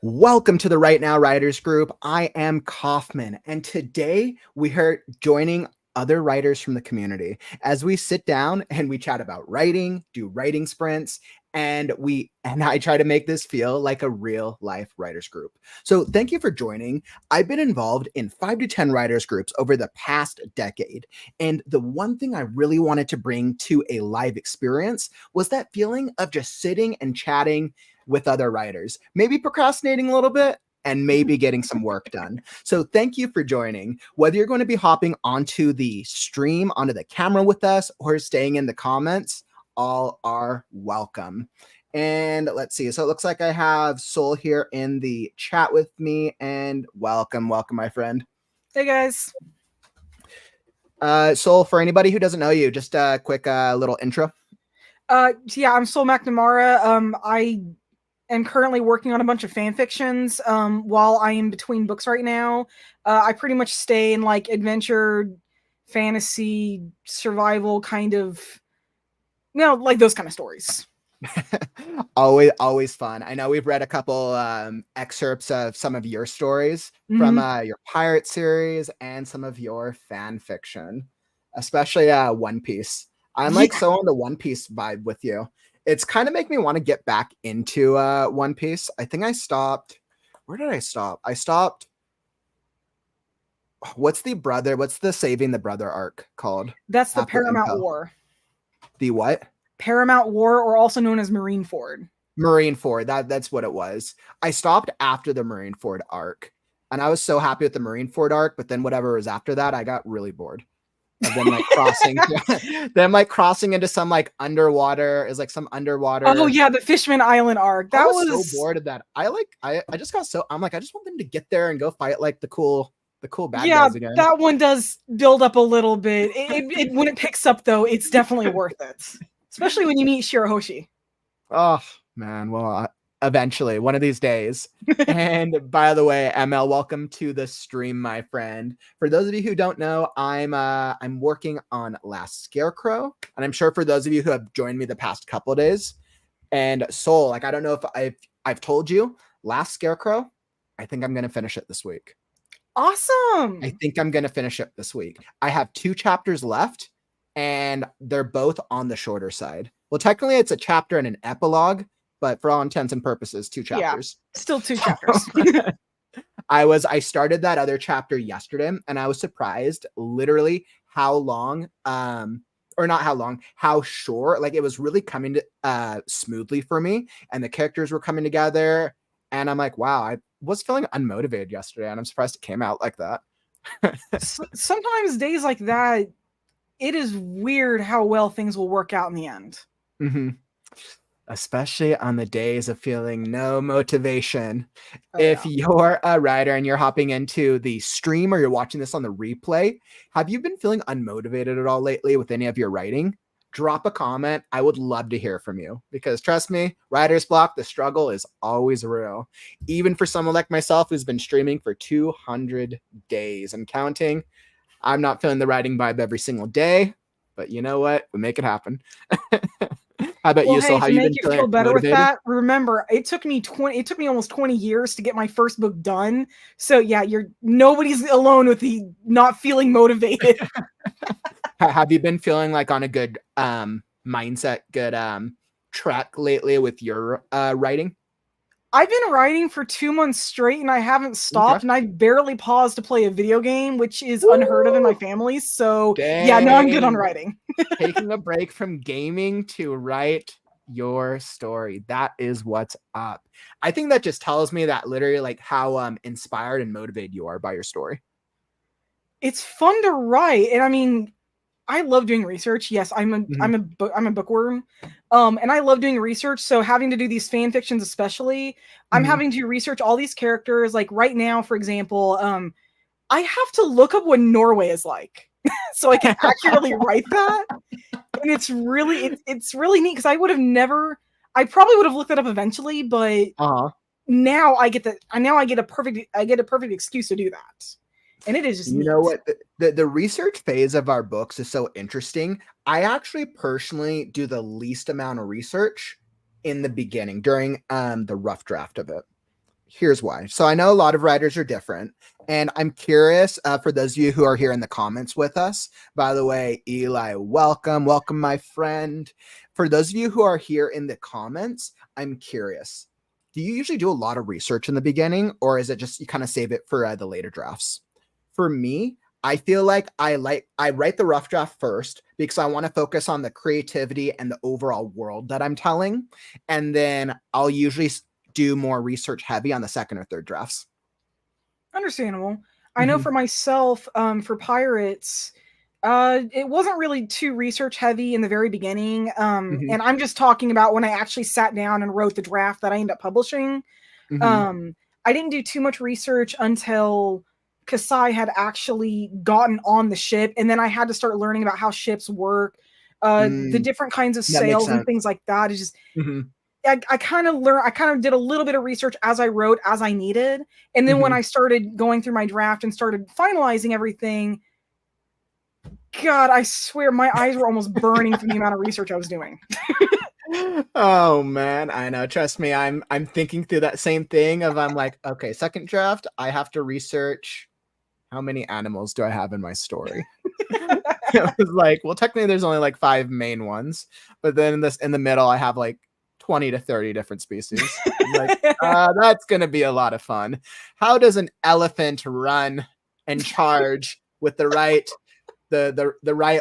Welcome to the Right Now Writers Group. I am Kauffman, and today we are joining other writers from the community as we sit down and we chat about writing, do writing sprints, and I try to make this feel like a real life writers group. So thank you for joining. I've been involved in 5 to 10 writers groups over the past decade, and the one thing I really wanted to bring to a live experience was that feeling of just sitting and chatting with other writers, maybe procrastinating a little bit and maybe getting some work done. So thank you for joining. Whether you're going to be hopping onto the stream, onto the camera with us, or staying in the comments, all are welcome. And let's see. So it looks like I have Soul here in the chat with me, and welcome, my friend. Hey guys. Soul, for anybody who doesn't know you, just a quick little intro. Yeah, I'm Soul McNamara. I am currently working on a bunch of fan fictions while I am between books right now. I pretty much stay in like adventure, fantasy, survival kind of, like those kind of stories. always fun. I know we've read a couple excerpts of some of your stories from your pirate series and some of your fan fiction, especially One Piece. I'm like so on the One Piece vibe with you. It's kind of make me want to get back into One Piece. I think I stopped. Where did I stop? I stopped. What's the Saving the Brother arc called? That's the Paramount War. The what? Paramount War, or also known as Marineford. Marineford. That's what it was. I stopped after the Marineford arc, and I was so happy with the Marineford arc, but then whatever was after that, I got really bored of them like crossing into some like underwater is like some underwater. Oh yeah, the Fishman Island arc. I was so bored of that. I just got so, I'm like, I just want them to get there and go fight like the cool bad guys again. That one does build up a little bit. It when it picks up though, it's definitely worth it, especially when you meet Shirahoshi. Oh man, well, eventually, one of these days. And by the way, ML, welcome to the stream, my friend. For those of you who don't know, I'm working on Last Scarecrow, and I'm sure for those of you who have joined me the past couple of days, and Soul, like I don't know if I've told you, Last Scarecrow, I think I'm gonna finish it this week. Awesome. I think I'm gonna finish it this week. I have 2 chapters left, and they're both on the shorter side. Well, technically, it's a chapter and an epilogue, but for all intents and purposes, 2 chapters. Yeah, still 2 chapters. I started that other chapter yesterday, and I was surprised literally how long, or not how long, how short, like it was really coming to, smoothly for me, and the characters were coming together, and I'm like, wow, I was feeling unmotivated yesterday, and I'm surprised it came out like that. Sometimes days like that, it is weird how well things will work out in the end. Mm-hmm. Especially on the days of feeling no motivation. If you're a writer and you're hopping into the stream or you're watching this on the replay, have you been feeling unmotivated at all lately with any of your writing? Drop a comment. I would love to hear from you, because trust me, writer's block, the struggle is always real. Even for someone like myself who's been streaming for 200 days and counting, I'm not feeling the writing vibe every single day, but you know what? We make it happen. How about you? So how you been feeling? Feel better with that? Remember, it took me almost 20 years to get my first book done. So yeah, nobody's alone with the not feeling motivated. Have you been feeling like on a good mindset, good track lately with your writing? I've been writing for 2 months straight, and I haven't stopped, and I barely paused to play a video game, which is unheard of in my family. So yeah, no, I'm good on writing. Taking a break from gaming to write your story. That is what's up. I think that just tells me that literally like how inspired and motivated you are by your story. It's fun to write, and I mean, I love doing research. Yes, I'm a bookworm. And I love doing research. So having to do these fan fictions, especially, I'm having to research all these characters. Like right now, for example, I have to look up what Norway is like so I can accurately write that. And it's really neat, because I probably would have looked that up eventually, but now I get a perfect excuse to do that. And it is just neat. Know what, the research phase of our books is so interesting. I actually personally do the least amount of research in the beginning during the rough draft of it. Here's why. So I know a lot of writers are different, and I'm curious for those of you who are here in the comments with us. By the way, Eli, welcome, my friend. For those of you who are here in the comments, I'm curious. Do you usually do a lot of research in the beginning, or is it just you kind of save it for the later drafts? For me, I feel like I write the rough draft first because I want to focus on the creativity and the overall world that I'm telling, and then I'll usually do more research heavy on the second or third drafts. Understandable. I know Mhm. for myself, for Pirates, it wasn't really too research heavy in the very beginning. Mhm. And I'm just talking about when I actually sat down and wrote the draft that I ended up publishing. Mhm. Um, I didn't do too much research until Kasai had actually gotten on the ship, and then I had to start learning about how ships work, the Mm, different kinds of that makes sails and sense. things like that. It's just Mhm. I kind of learned. I kind of did a little bit of research as I wrote, as I needed, and then when Mhm. I started going through my draft and started finalizing everything, God, I swear my eyes were almost burning from the amount of research I was doing. Oh man, I know. Trust me, I'm thinking through that same thing of I'm like, okay, second draft, I have to research how many animals do I have in my story. It was like, well, technically there's only like 5 main ones, but then in the middle I have like 20 to 30 different species. I'm like, that's gonna be a lot of fun. How does an elephant run and charge with the right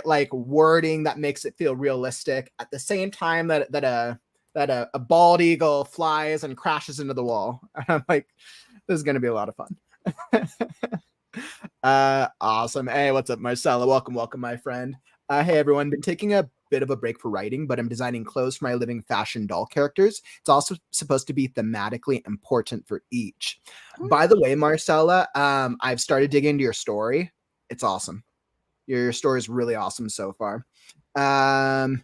like wording that makes it feel realistic at the same time that a bald eagle flies and crashes into the wall? And I'm like, this is gonna be a lot of fun. Awesome. Hey, what's up, Marcella? Welcome, my friend. Hey, everyone. Been taking a bit of a break for writing, but I'm designing clothes for my living fashion doll characters. It's also supposed to be thematically important for each. By the way, Marcella, I've started digging into your story. It's awesome. Your story is really awesome so far. Um,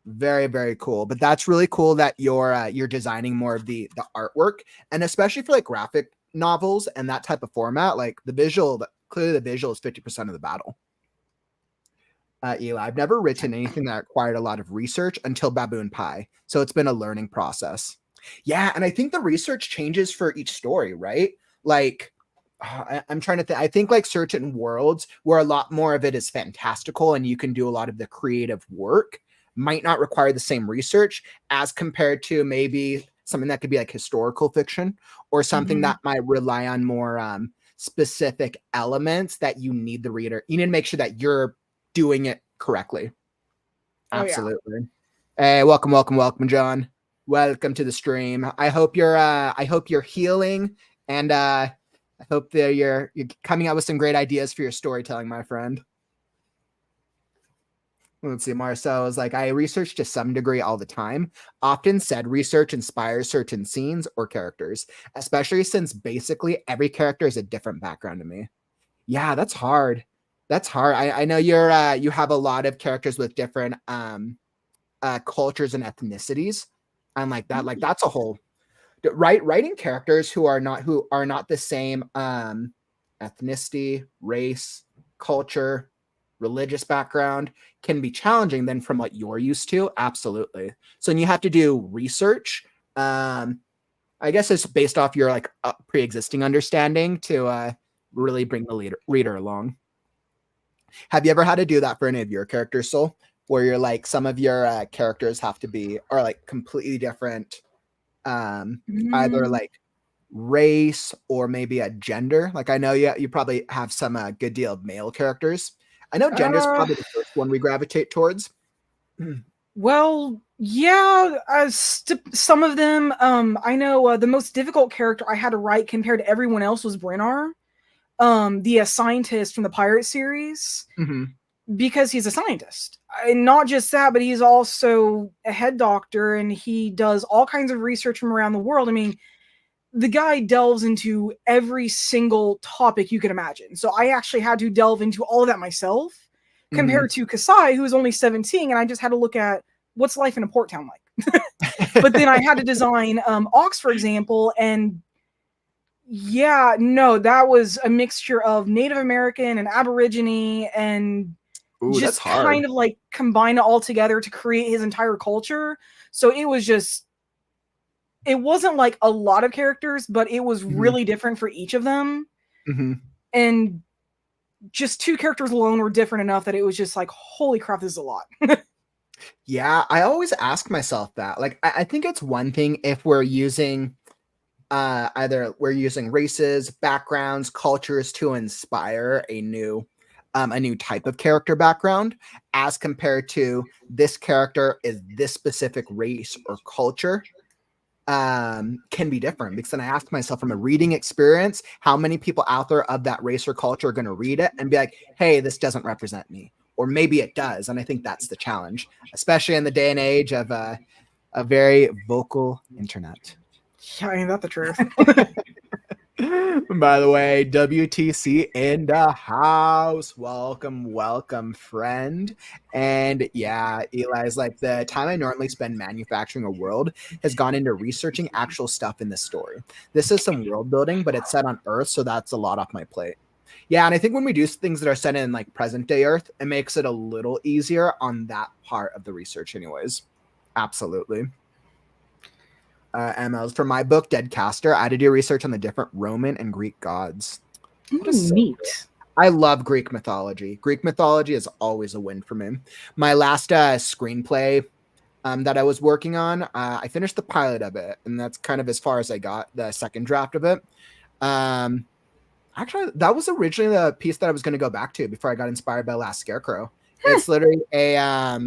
very, very cool. But that's really cool that you're designing more of the artwork, and especially for like graphic novels and that type of format, like the visual. Clearly, the visual is 50% of the battle. Eli, I've never written anything that required a lot of research until Baboon Pie, so it's been a learning process. Yeah, and I think the research changes for each story, right? Like, I'm trying to think. I think like certain worlds where a lot more of it is fantastical and you can do a lot of the creative work might not require the same research as compared to maybe something that could be like historical fiction or something Mhm. that might rely on more specific elements that you need the reader. You need to make sure that you're doing it correctly. Oh yeah. Absolutely. Hey, welcome, John. Welcome to the stream. I hope you're healing, and I hope that you're coming out with some great ideas for your storytelling, my friend. Let's see. Marcel is like, I research to some degree all the time. Often said research inspires certain scenes or characters, especially since basically every character is a different background to me. Yeah, that's hard. That's hard. I know you have a lot of characters with different cultures and ethnicities, and like that's a whole writing characters who are not the same ethnicity, race, culture, religious background can be challenging than from what you're used to. Absolutely. So when you have to do research, I guess it's based off your like pre-existing understanding to really bring the reader along. Have you ever had to do that for any of your characters, Soul? Where you're like some of your characters have to be are like completely different, either Mm, like race or maybe a gender. Like I know you probably have some good deal of male characters. I know gender is uh, probably the first one we gravitate towards. well, yeah, some of them. I know the most difficult character I had to write compared to everyone else was Brennar, the scientist from the Pirate series, Mhm. because he's a scientist. And not just that, but he's also a head doctor, and he does all kinds of research from around the world. I mean, the guy delves into every single topic you can imagine. So I actually had to delve into all of that myself, Mhm. compared to Kasai, who was only 17, and I just had to look at what's life in a port town like. But then I had to design Ox, for example, and yeah, no, that was a mixture of Native American and Aborigine, and Ooh, that's just hard. kind of like combine it all together to create his entire culture. So it was just it wasn't like a lot of characters, but it was Mhm. really different for each of them. Mhm. And just 2 characters alone were different enough that it was just like, holy crap, this is a lot. Yeah, I always ask myself that. Like, I think it's one thing if we're using either we're using races, backgrounds, cultures to inspire a new type of character background, as compared to this character is this specific race or culture, can be different. Because then I ask myself from a reading experience, how many people out there of that race or culture are going to read it and be like, hey, this doesn't represent me, or maybe it does. And I think that's the challenge, especially in the day and age of a very vocal internet. Yeah, ain't that the truth? By the way, WTC in the house. Welcome, welcome, friend. And yeah, Eli's like, the time I normally spend manufacturing a world has gone into researching actual stuff in this story. This is some world building, but it's set on Earth, so that's a lot off my plate. Yeah, and I think when we do things that are set in like present day Earth, it makes it a little easier on that part of the research, anyways. Absolutely. MLs for my book, Dead Caster. I had to do research on the different Roman and Greek gods. That is so cool. Neat. I love Greek mythology. Greek mythology is always a win for me. My last screenplay that I was working on, I finished the pilot of it, and that's kind of as far as I got. The second draft of it. Um, Actually, that was originally the piece that I was going to go back to before I got inspired by Last Scarecrow. It's literally a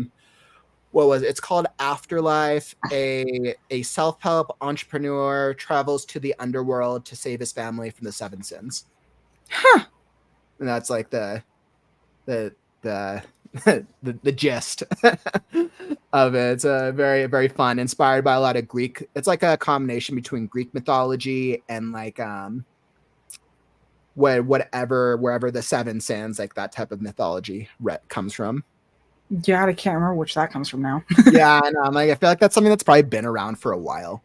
what was it? It's called Afterlife. A self help entrepreneur travels to the underworld to save his family from the seven sins, Huh. and that's like the the the gist of it. It's a very fun, inspired by a lot of Greek. It's like a combination between Greek mythology and like whatever wherever the seven sins, like that type of mythology comes from. Yeah, I can't remember which that comes from now. Yeah, and like I feel like that's something that's probably been around for a while.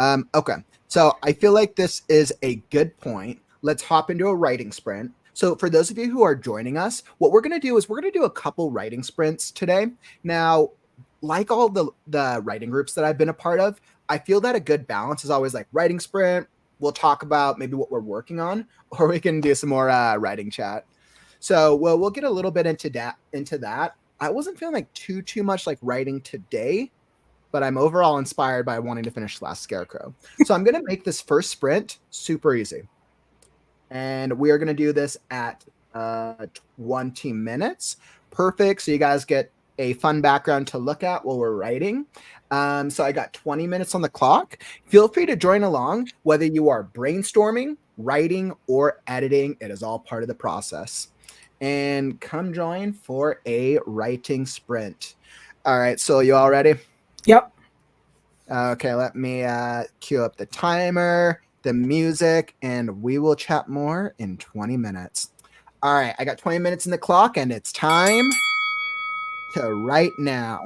Okay, so I feel like this is a good point. Let's hop into a writing sprint. So for those of you who are joining us, what we're going to do is we're going to do a couple writing sprints today. Now, like all the writing groups that I've been a part of, I feel that a good balance is always like writing sprint. We'll talk about maybe what we're working on, or we can do some more writing chat. So we'll get a little bit into that. I wasn't feeling like too much like writing today, but I'm overall inspired by wanting to finish Last Scarecrow. So I'm going to make this first sprint super easy. And we are going to do this at 20 minutes. Perfect. So you guys get a fun background to look at while we're writing. So I got 20 minutes on the clock. Feel free to join along, whether you are brainstorming, writing, or editing. It is all part of the process. And come join for a writing sprint. All right. So you all ready? Yep. Okay, let me cue up the timer, the music, and we will chat more in 20 minutes. All right, I got 20 minutes in the clock, and it's time to write now.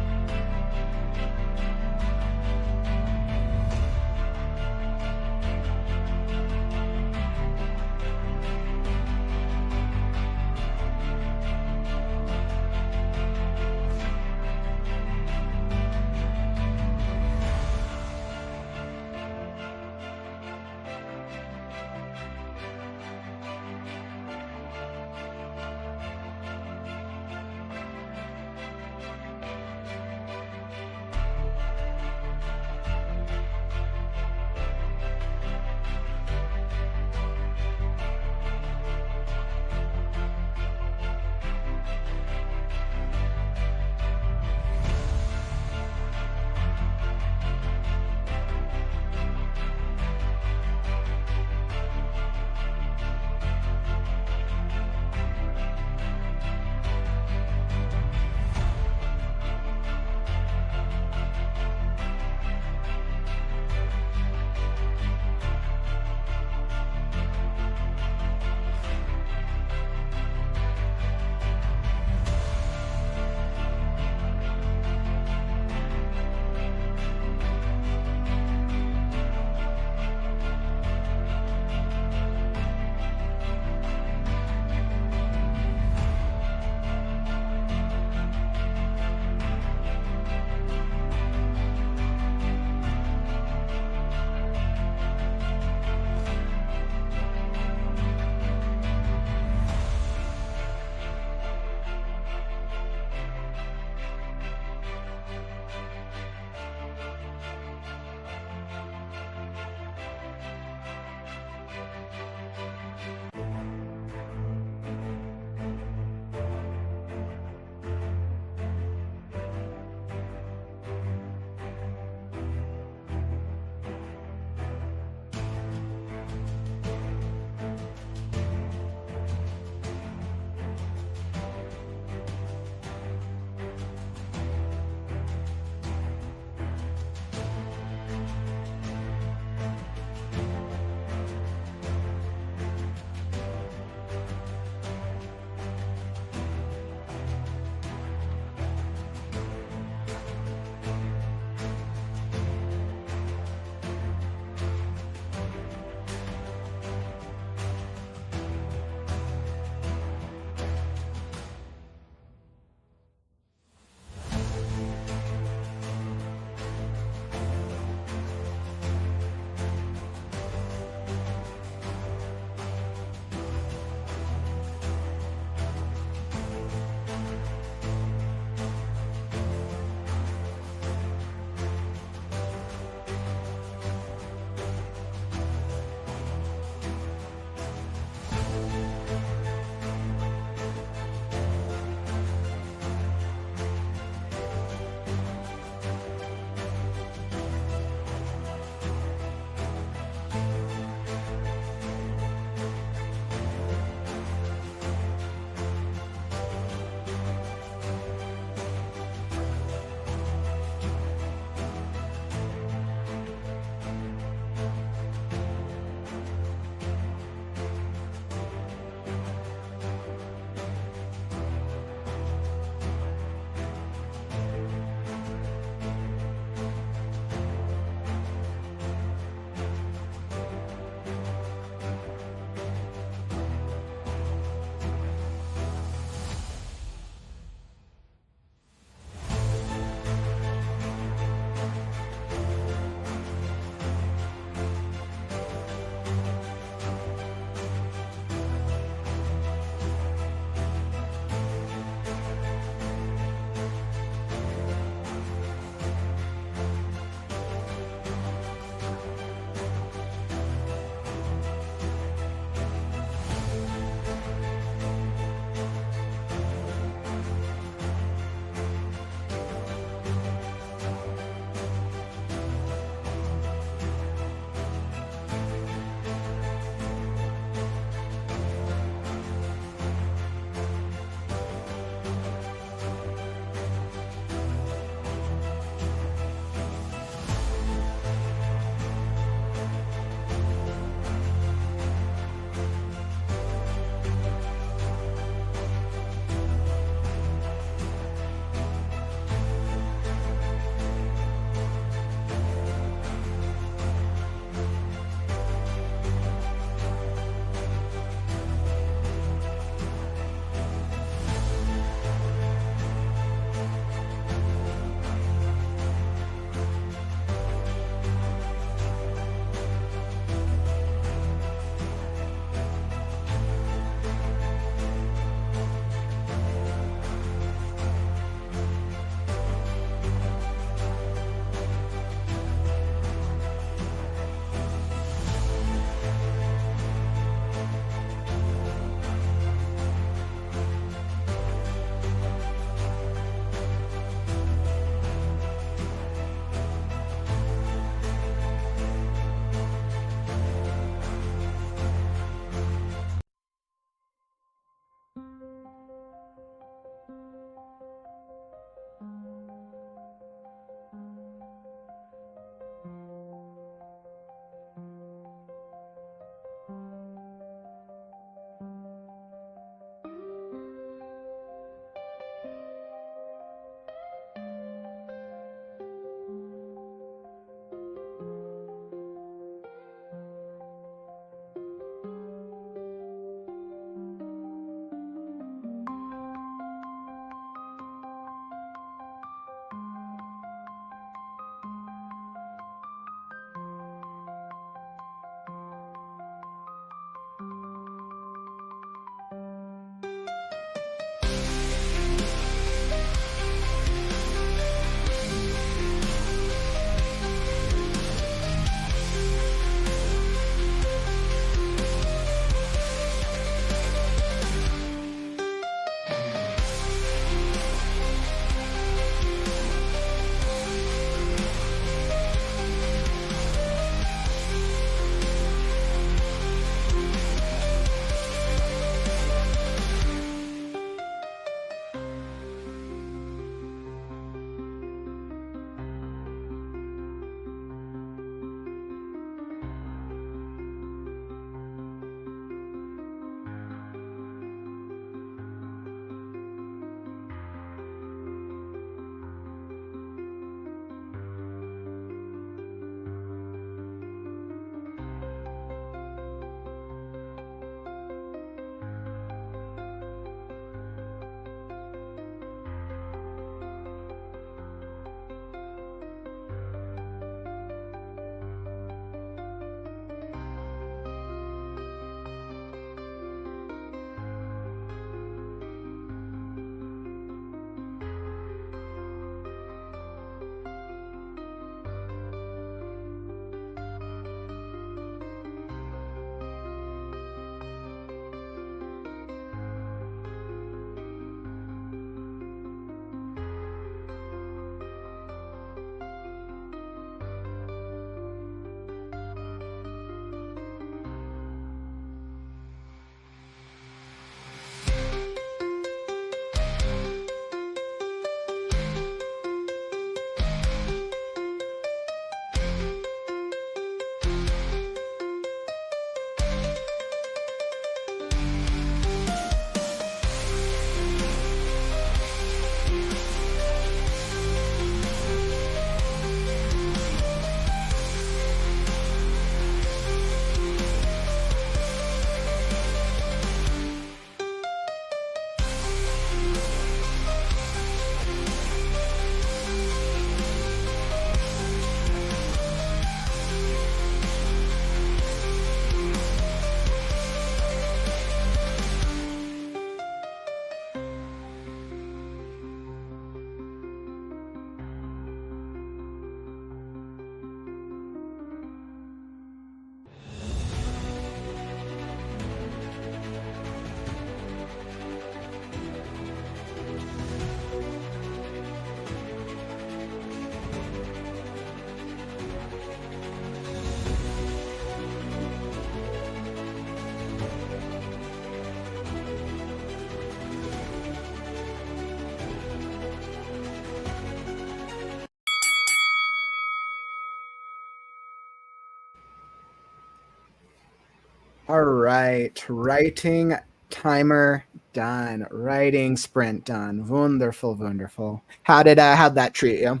All right. Writing timer done. Writing sprint done. Wonderful, wonderful. How'd that treat you?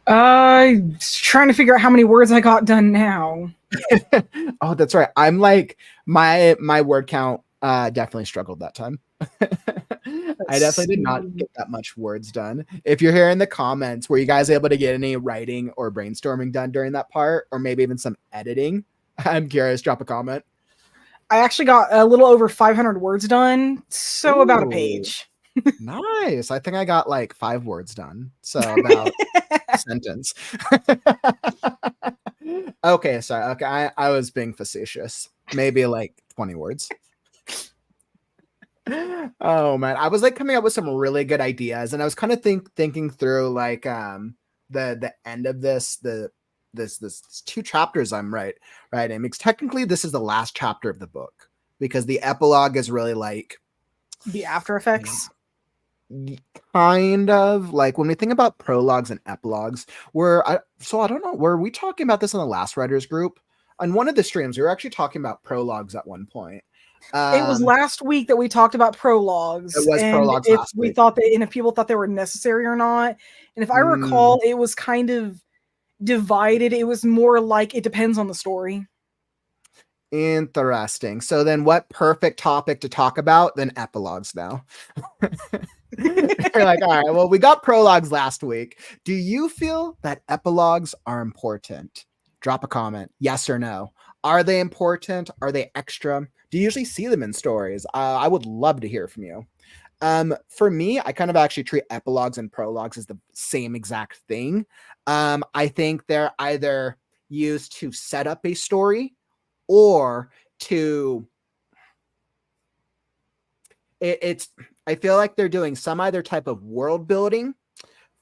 Trying to figure out how many words I got done now. Oh, that's right. I'm like my word count definitely struggled that time. I Let's definitely did not see. get that much words done. If you're here in the comments, were you guys able to get any writing or brainstorming done during that part, or maybe even some editing? I'm curious. Drop a comment. I actually got a little over 500 words done, so about a Ooh, page. nice. I think I got like 5 words done, so about a sentence. Okay, sorry. Okay, I was being facetious. Maybe like 20 words. Oh man, I was like coming up with some really good ideas, and I was kind of thinking through like the end of this 2 chapters I'm writing, because technically this is the last chapter of the book, because the epilogue is really like The After Effects. kind of like when we think about prologues and epilogues. So I don't know, were we talking about this in the last writers group? On one of the streams we were actually talking about prologues at one point. It was um last week that we talked about it prologues, was and prologues if last we week. thought that, and if people thought they were necessary or not. And if I Mm. recall, it was kind of divided. It was more like it depends on the story. Interesting. So then what perfect topic to talk about than epilogues now? You're like, all right, well, we got prologues last week. Do you feel that epilogues are important? Drop a comment, yes or no. Are they important? Are they extra? Do you usually see them in stories? I would love to hear from you. For me, I kind of actually treat epilogues and prologues as the same exact thing. I think they're either used to set up a story or to it's I feel like they're doing some either type of world building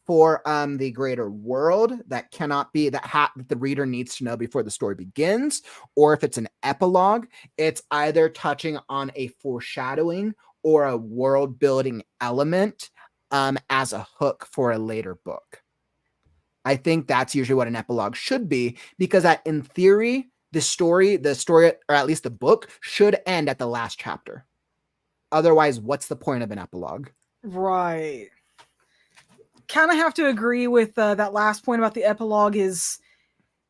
for the greater world that cannot be that the reader needs to know before the story begins, or if it's an epilogue, it's either touching on a foreshadowing or a world building element as a hook for a later book. I think that's usually what an epilogue should be, because that in theory the story or at least the book should end at the last chapter. Otherwise, what's the point of an epilogue? Right. Kind of have to agree with that last point about the epilogue. Is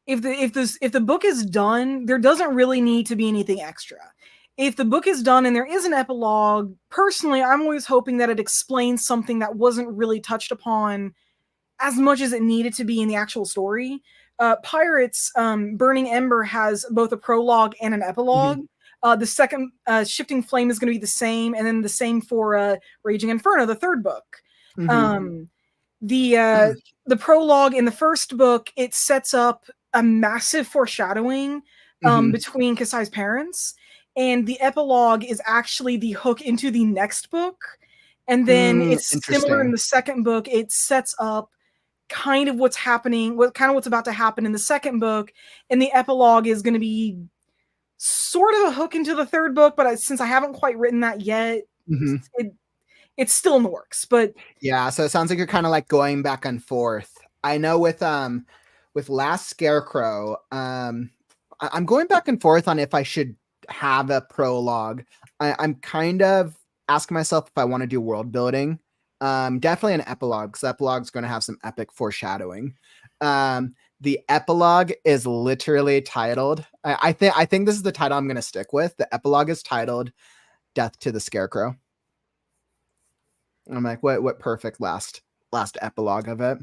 if the book is done, there doesn't really need to be anything extra. If the book is done and there is an epilogue, personally, I'm always hoping that it explains something that wasn't really touched upon as much as it needed to be in the actual story. Pirates, Burning Ember has both a prologue and an epilogue. Mm-hmm. The second, Shifting Flame, is going to be the same, and then the same for Raging Inferno, the third book. Mm-hmm. Um, the prologue in the first book, it sets up a massive foreshadowing Mm-hmm. between Kasai's parents, and the epilogue is actually the hook into the next book. And then it's similar in Interesting. the second book. It sets up kind of what's happening, what's about to happen in the second book, and the epilogue is going to be sort of a hook into the third book. But since I haven't quite written that yet, Mm-hmm. it, it's still in the works. But Yeah, so it sounds like you're kind of like going back and forth. I know with Last Scarecrow, I'm going back and forth on if I should have a prologue. I'm kind of asking myself if I want to do world building. Definitely an epilogue, because epilogue's going to have some epic foreshadowing. The epilogue is literally titled. I think this is the title I'm going to stick with. The epilogue is titled "Death to the Scarecrow." I'm like, what perfect last epilogue of it.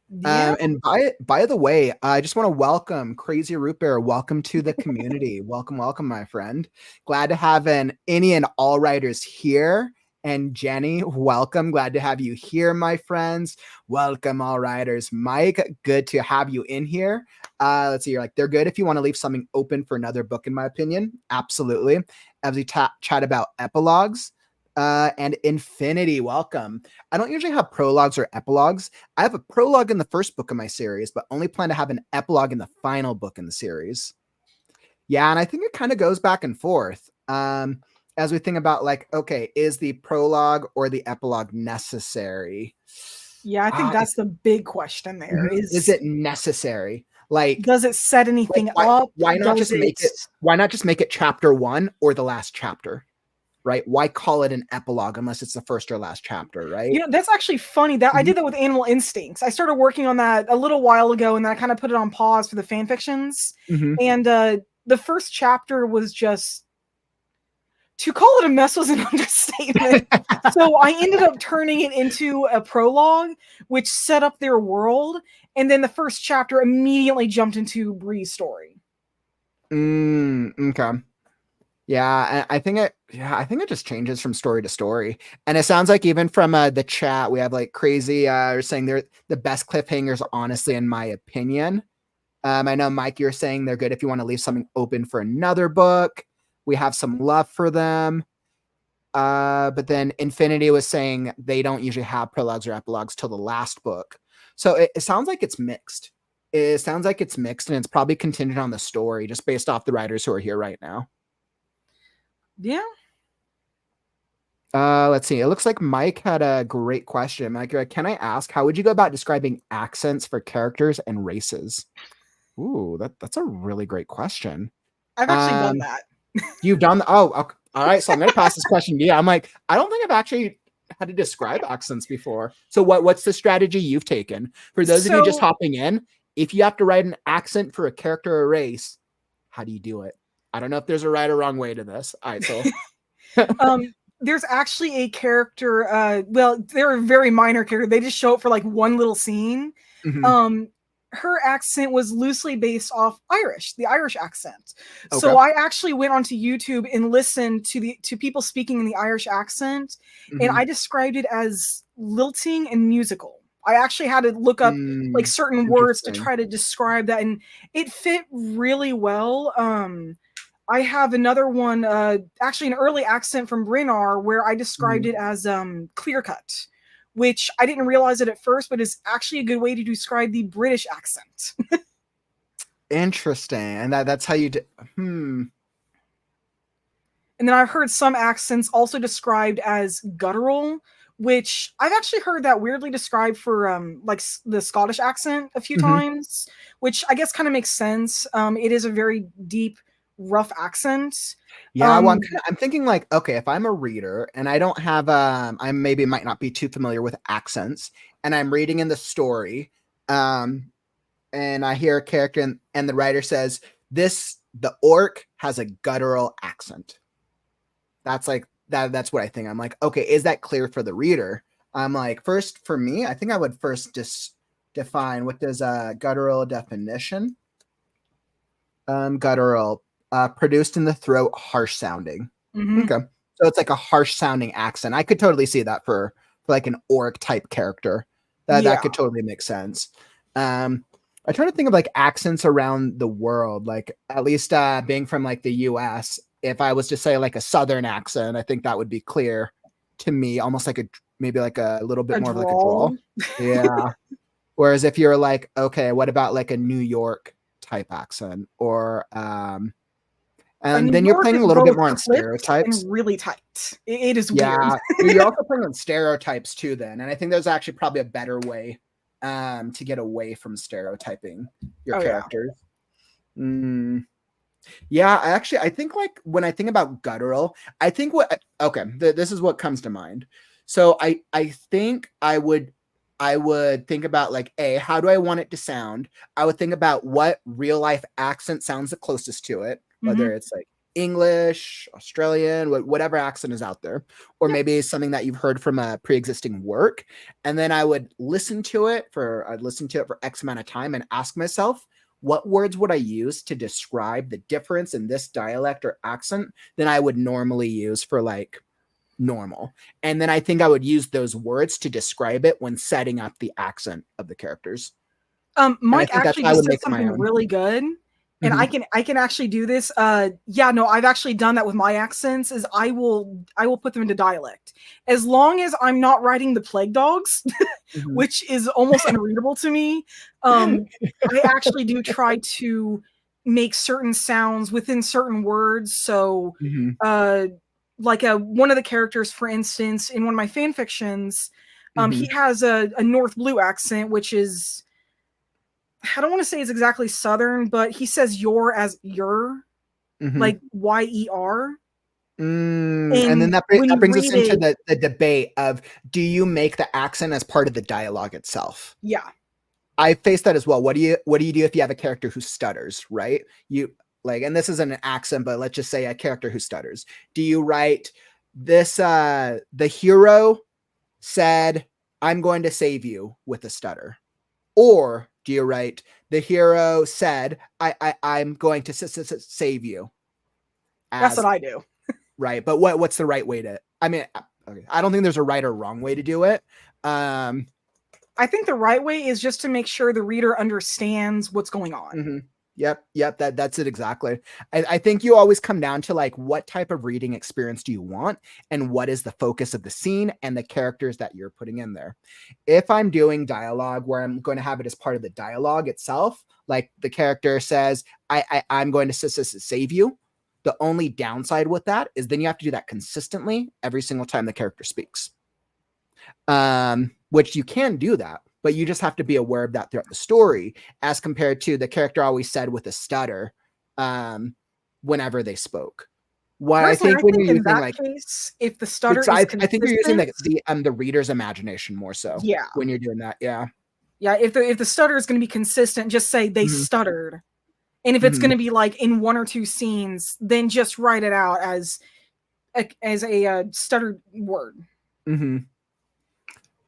yeah, And by the way, I just want to welcome Crazy Root Bear. Welcome to the community. Welcome, my friend. Glad to have any and all writers here. And Jenny, welcome. Glad to have you here, my friends. Welcome, all writers. Mike, good to have you in here. Let's see. You're like, they're good if you want to leave something open for another book, in my opinion. Absolutely. As we chat about epilogues. And Infinity, welcome. I don't usually have prologues or epilogues. I have a prologue in the first book of my series, but only plan to have an epilogue in the final book in the series. Yeah, and I think it kind of goes back and forth. As we think about like, okay, is the prologue or the epilogue necessary? yeah, I think that's the big question there. Is Is it necessary? Like, Does it set anything up? why not Does just make it? Why not just make it chapter 1 or the last chapter? Right? Why call it an epilogue unless it's the first or last chapter, right? That's actually funny. That I did that with Animal Instincts. I started working on that a little while ago, and then I kind of put it on pause for the fan fictions. And the first chapter was just, to call it a mess was an understatement. So I ended up turning it into a prologue, which set up their world, and then the first chapter immediately jumped into Bree's story. Okay. Yeah, I think it just changes from story to story. And it sounds like even from the chat, we have like crazy saying they're the best cliffhangers, honestly, in my opinion. I know, Mike, you're saying they're good if you want to leave something open for another book. We have some love for them. But then Infinity was saying they don't usually have prologues or epilogues till the last book. So it sounds like it's mixed. It sounds like it's mixed, and it's probably contingent on the story, just based off the writers who are here right now. Yeah. Let's see. It looks like Mike had a great question. Mike, can I ask, how would you go about describing accents for characters and races? Ooh, that's a really great question. I've actually done that. You've done okay. All right. So I'm gonna pass this question to you. I'm like, I don't think I've actually had to describe accents before. So what's the strategy you've taken? For those of you just hopping in, if you have to write an accent for a character or race, how do you do it? I don't know if there's a right or wrong way to this. All right, so there's actually a character, well, they're a very minor character. They just show up for like one little scene. Her accent was loosely based off the Irish accent. Okay. So I actually went onto YouTube and listened to people speaking in the Irish accent, and I described it as lilting and musical. I actually had to look up like certain words to try to describe that, and it fit really well. I have another one, actually an early accent from Brynnar, where I described it as clear cut, which I didn't realize it at first, but is actually a good way to describe the British accent. Interesting. And that's how you do. And then I've heard some accents also described as guttural, which I've actually heard that weirdly described for like the Scottish accent a few times, which I guess kind of makes sense. It is a very deep, rough accent. Yeah, well, I'm thinking like, okay, if I'm a reader and I don't have I maybe might not be too familiar with accents, and I'm reading in the story, and I hear a character and the writer says the orc has a guttural accent. That's like that's what I think. I'm like, okay, is that clear for the reader? I'm like, first for me, I think I would first just define what does a guttural definition. Guttural. Produced in the throat, harsh sounding. Okay, so it's like a harsh sounding accent. I could totally see that for like an orc type character. That could totally make sense. I try to think of like accents around the world, like at least being from like the US. If I was to say like a Southern accent, I think that would be clear to me, almost like maybe like a little bit more of like a drawl. Yeah. Whereas if you're like, okay, what about like a New York type accent, or and then you're playing a little bit more on stereotypes. And really tight. It is weird. You're also playing on stereotypes too then. And I think there's actually probably a better way to get away from stereotyping your characters. Yeah, I think like when I think about guttural, I think this is what comes to mind. So I think I would think about like, how do I want it to sound? I would think about what real life accent sounds the closest to it, whether it's like English, Australian, whatever accent is out there, or maybe something that you've heard from a pre-existing work. And then I would listen to it for X amount of time and ask myself, what words would I use to describe the difference in this dialect or accent than I would normally use for like normal? And then I think I would use those words to describe it when setting up the accent of the characters. Mike actually just said something really good, and I can actually do this. I've actually done that with my accents. Is I will put them into dialect, as long as I'm not writing the plague dogs, which is almost unreadable to me. I actually do try to make certain sounds within certain words. So like one of the characters, for instance, in one of my fan fictions, he has a North Blue accent, which is, I don't want to say it's exactly Southern, but he says your as your, like YER. And then And that when you brings us read into it, the debate of, do you make the accent as part of the dialogue itself? yeah, I face that as well. What do you do if you have a character who stutters, right? You like, and this isn't an accent, but let's just say a character who stutters. Do you write this the hero said, "I'm going to save you," with a stutter? Or do you write the hero said, I'm going to save you, that's what as I do. right? But what's the right way to, I mean, okay, I don't think there's a right or wrong way to do it. I think the right way is just to make sure the reader understands what's going on. Yep. That's it exactly. I think you always come down to like, what type of reading experience do you want, and what is the focus of the scene and the characters that you're putting in there. If I'm doing dialogue where I'm going to have it as part of the dialogue itself, like the character says, I'm going to save you. The only downside with that is then you have to do that consistently every single time the character speaks. Which you can do that, but you just have to be aware of that throughout the story, as compared to the character always said with a stutter whenever they spoke. What I Personally, think I when think you're in using that like, case, if the stutter is I think you're using consistent, the reader's imagination more so. yeah, When you're doing that, yeah. yeah. If the stutter is going to be consistent, just say they stuttered. And if it's going Mm-hmm. to be like in one or two scenes, then just write it out as a stuttered word. Mm-hmm.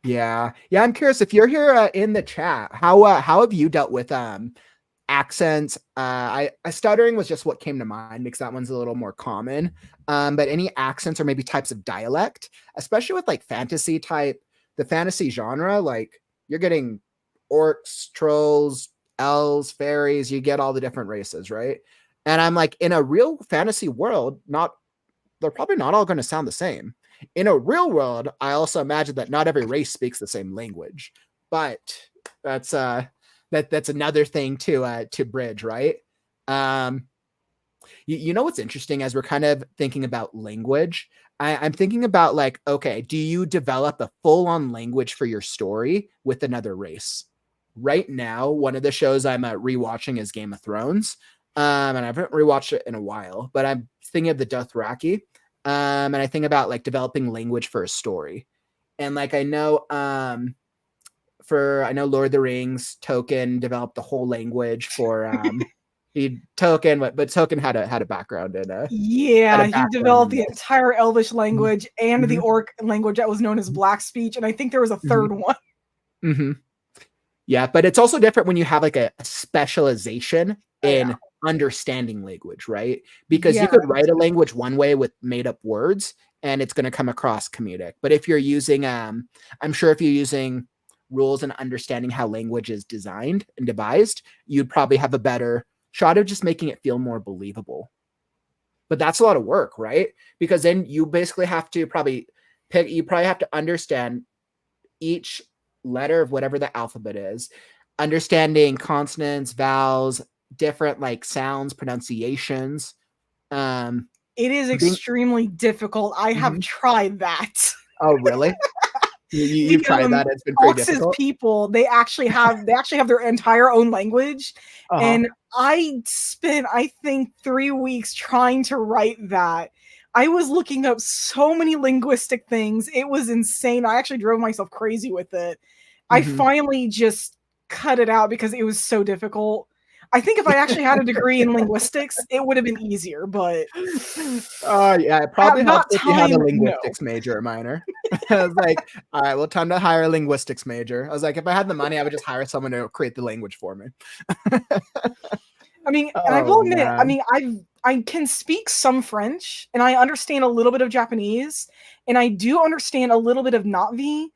Yeah. I'm curious if you're here in the chat. How have you dealt with accents? I stuttering was just what came to mind because that one's a little more common. But any accents or maybe types of dialect, especially with like fantasy type, the fantasy genre, like you're getting orcs, trolls, elves, fairies, you get all the different races, right? And I'm like, in a real fantasy world, they're probably not all going to sound the same. In a real world, I also imagine that not every race speaks the same language, but that's that's another thing to bridge, right? Um, you know what's interesting, as we're kind of thinking about language, I'm thinking about like, okay, do you develop a full-on language for your story with another race? Right now, one of the shows I'm rewatching is Game of Thrones, and I haven't rewatched it in a while, but I'm thinking of the Dothraki, and I think about like developing language for a story, and like I know Lord of the Rings, Tolkien developed the whole language for Tolkien, but Tolkien had a background in Yeah, he developed the this. entire Elvish language and the Mm-hmm. Orc language that was known as Black Speech, and I think there was a Mm-hmm. third one. Mm-hmm. Yeah, but it's also different when you have like a specialization Yeah, in understanding language, right? Because you yeah, could write a language one way with made up words and it's going to come across comedic. But if you're using, I'm sure if you're using rules and understanding how language is designed and devised, you'd probably have a better shot of just making it feel more believable. But that's a lot of work, right? Because then you basically have to you probably have to understand each letter of whatever the alphabet is, understanding consonants, vowels, different like sounds, pronunciations. it is Being, extremely difficult. I have Mhm. tried that. Oh, really? You've Because tried that? It's been pretty Fox's difficult. people, they actually have their entire own language, Uh-huh. and I spent, I think, 3 weeks trying to write that. I was looking up so many linguistic things. It was insane. I actually drove myself crazy with it. I Mm-hmm. finally just cut it out because it was so difficult. I think if I actually had a degree in linguistics, it would have been easier, but Yeah, it at probably that helps if you have a time, no. linguistics major or minor. I was like, all right, well, time to hire a linguistics major. I was like, if I had the money, I would just hire someone to create the language for me. I mean, and I Oh will admit, I man. mean, I can speak some French, and I understand a little bit of Japanese, and I do understand a little bit of Na'vi,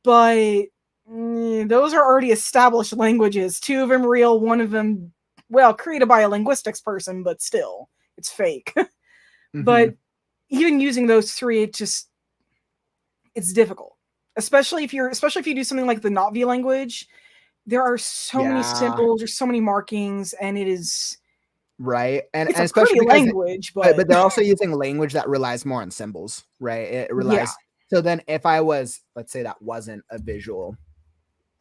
but those are already established languages. Two of them real, one of them, well, created by a linguistics person, but still, it's fake. Mm-hmm. But even using those three, it's difficult, especially if you do something like the Na'vi language. There are so many Yeah. symbols, there's so many markings, and Right. it's And a especially pretty because language, but but they're also using language that relies more on symbols, right? It yeah. relies, so then if I was, let's say that wasn't a visual,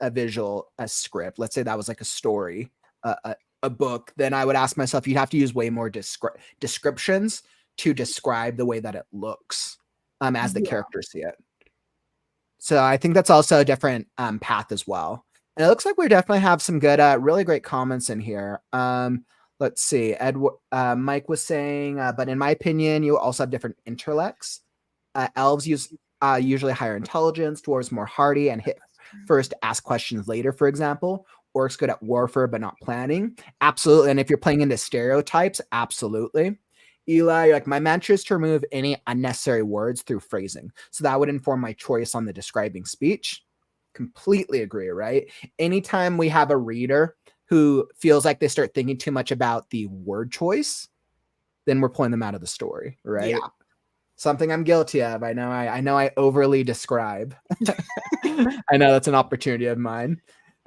a script, let's say that was like a story, a book, then I would ask myself, you'd have to use way more descriptions to describe the way that it looks as the characters see it. So I think that's also a different path as well. And it looks like we definitely have some good, really great comments in here. Let's see. Mike was saying, but in my opinion, you also have different intellects. Elves usually higher intelligence, dwarves more hardy and hit first, ask questions later, for example. Orcs good at warfare, but not planning. Absolutely. And if you're playing into stereotypes, absolutely. Eli, like, my mantra is to remove any unnecessary words through phrasing. So that would inform my choice on the describing speech. Completely agree, right? Anytime we have a reader who feels like they start thinking too much about the word choice, then we're pulling them out of the story, right? Yeah. Something I'm guilty of. I know I overly describe. I know that's an opportunity of mine.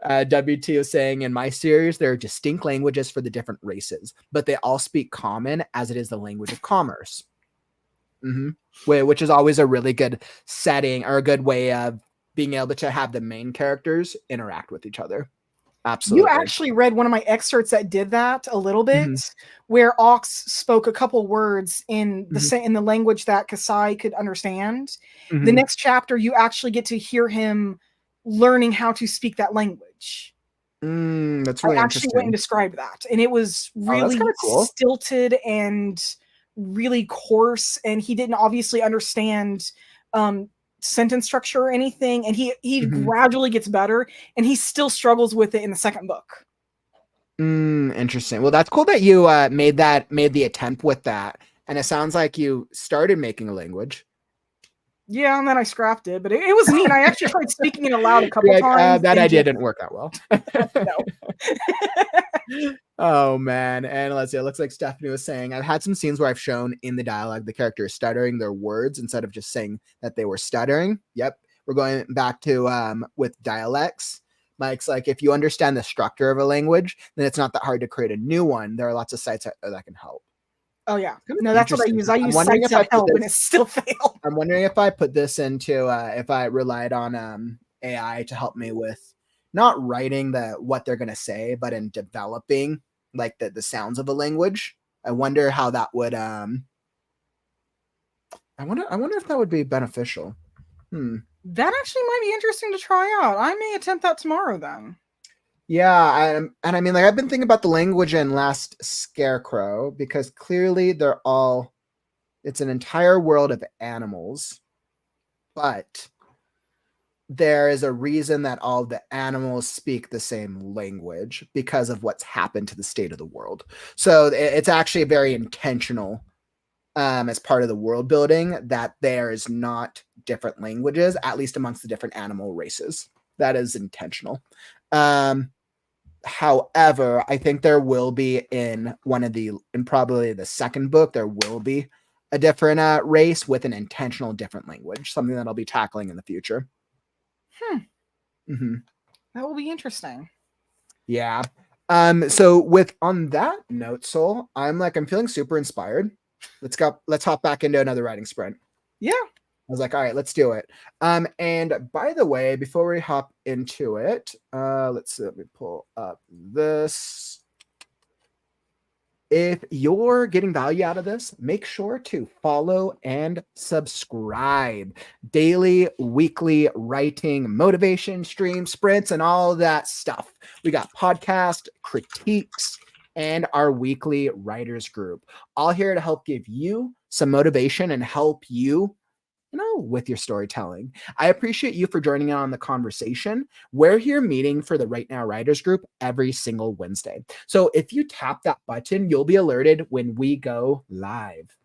WT is saying, in my series, there are distinct languages for the different races, but they all speak common as it is the language of commerce. Which is always a really good setting or a good way of being able to have the main characters interact with each other. Absolutely. You actually read one of my excerpts that did that a little bit, where Ox spoke a couple words in the language that Kasai could understand. The next chapter, you actually get to hear him learning how to speak that language. That's really I actually interesting. went and described that, and it was really cool. stilted and really coarse, and he didn't obviously understand sentence structure or anything, and he gradually gets better, and he still struggles with it in the second book. Interesting. Well, that's cool that you made the attempt with that, and it sounds like you started making a language. Yeah, and then I scrapped it, but it was neat. I actually tried speaking it aloud a couple times. That idea didn't work out well. No. Oh man. And let's see, it looks like Stephanie was saying, I've had some scenes where I've shown in the dialogue the character is stuttering their words instead of just saying that they were stuttering. Yep. We're going back to with dialects. Mike's like, if you understand the structure of a language, then it's not that hard to create a new one. There are lots of sites that can help. Oh yeah, no, that's what I use. I use sites that help, and it still failed. I'm wondering if I put this into if I relied on AI to help me with not writing what they're gonna say, but in developing like the sounds of a language. I wonder how that would. I wonder if that would be beneficial. That actually might be interesting to try out. I may attempt that tomorrow then. Yeah, and I mean, like, I've been thinking about the language in Last Scarecrow because clearly it's an entire world of animals, but there is a reason that all the animals speak the same language because of what's happened to the state of the world. So it's actually very intentional as part of the world building that there is not different languages, at least amongst the different animal races. That is intentional. However, I think there will be in probably the second book, there will be a different race with an intentional different language, something that I'll be tackling in the future. That will be interesting. Yeah. So on that note, Soul, I'm feeling super inspired. Let's hop back into another writing sprint. Yeah. I was like, all right, let's do it. And by the way, before we hop into it, let me pull up this. If you're getting value out of this, make sure to follow and subscribe. Daily, weekly writing, motivation, stream, sprints, and all that stuff. We got podcast critiques and our weekly writers group, all here to help give you some motivation and help you with your storytelling. I appreciate you for joining in on the conversation. We're here meeting for the WriteNow Writers Group every single Wednesday. So if you tap that button, you'll be alerted when we go live.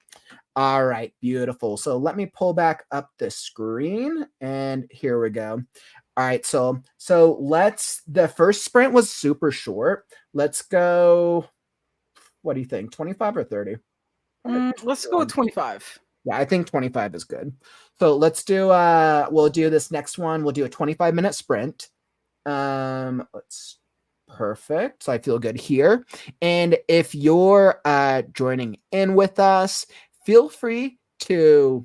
All right, beautiful. So let me pull back up the screen and here we go. All right, so the first sprint was super short. Let's go, what do you think, 25 or 30? Let's go with 25. Yeah, I think 25 is good. So let's do we'll do this next one. We'll do a 25-minute sprint. Perfect. So I feel good here. And if you're joining in with us, feel free to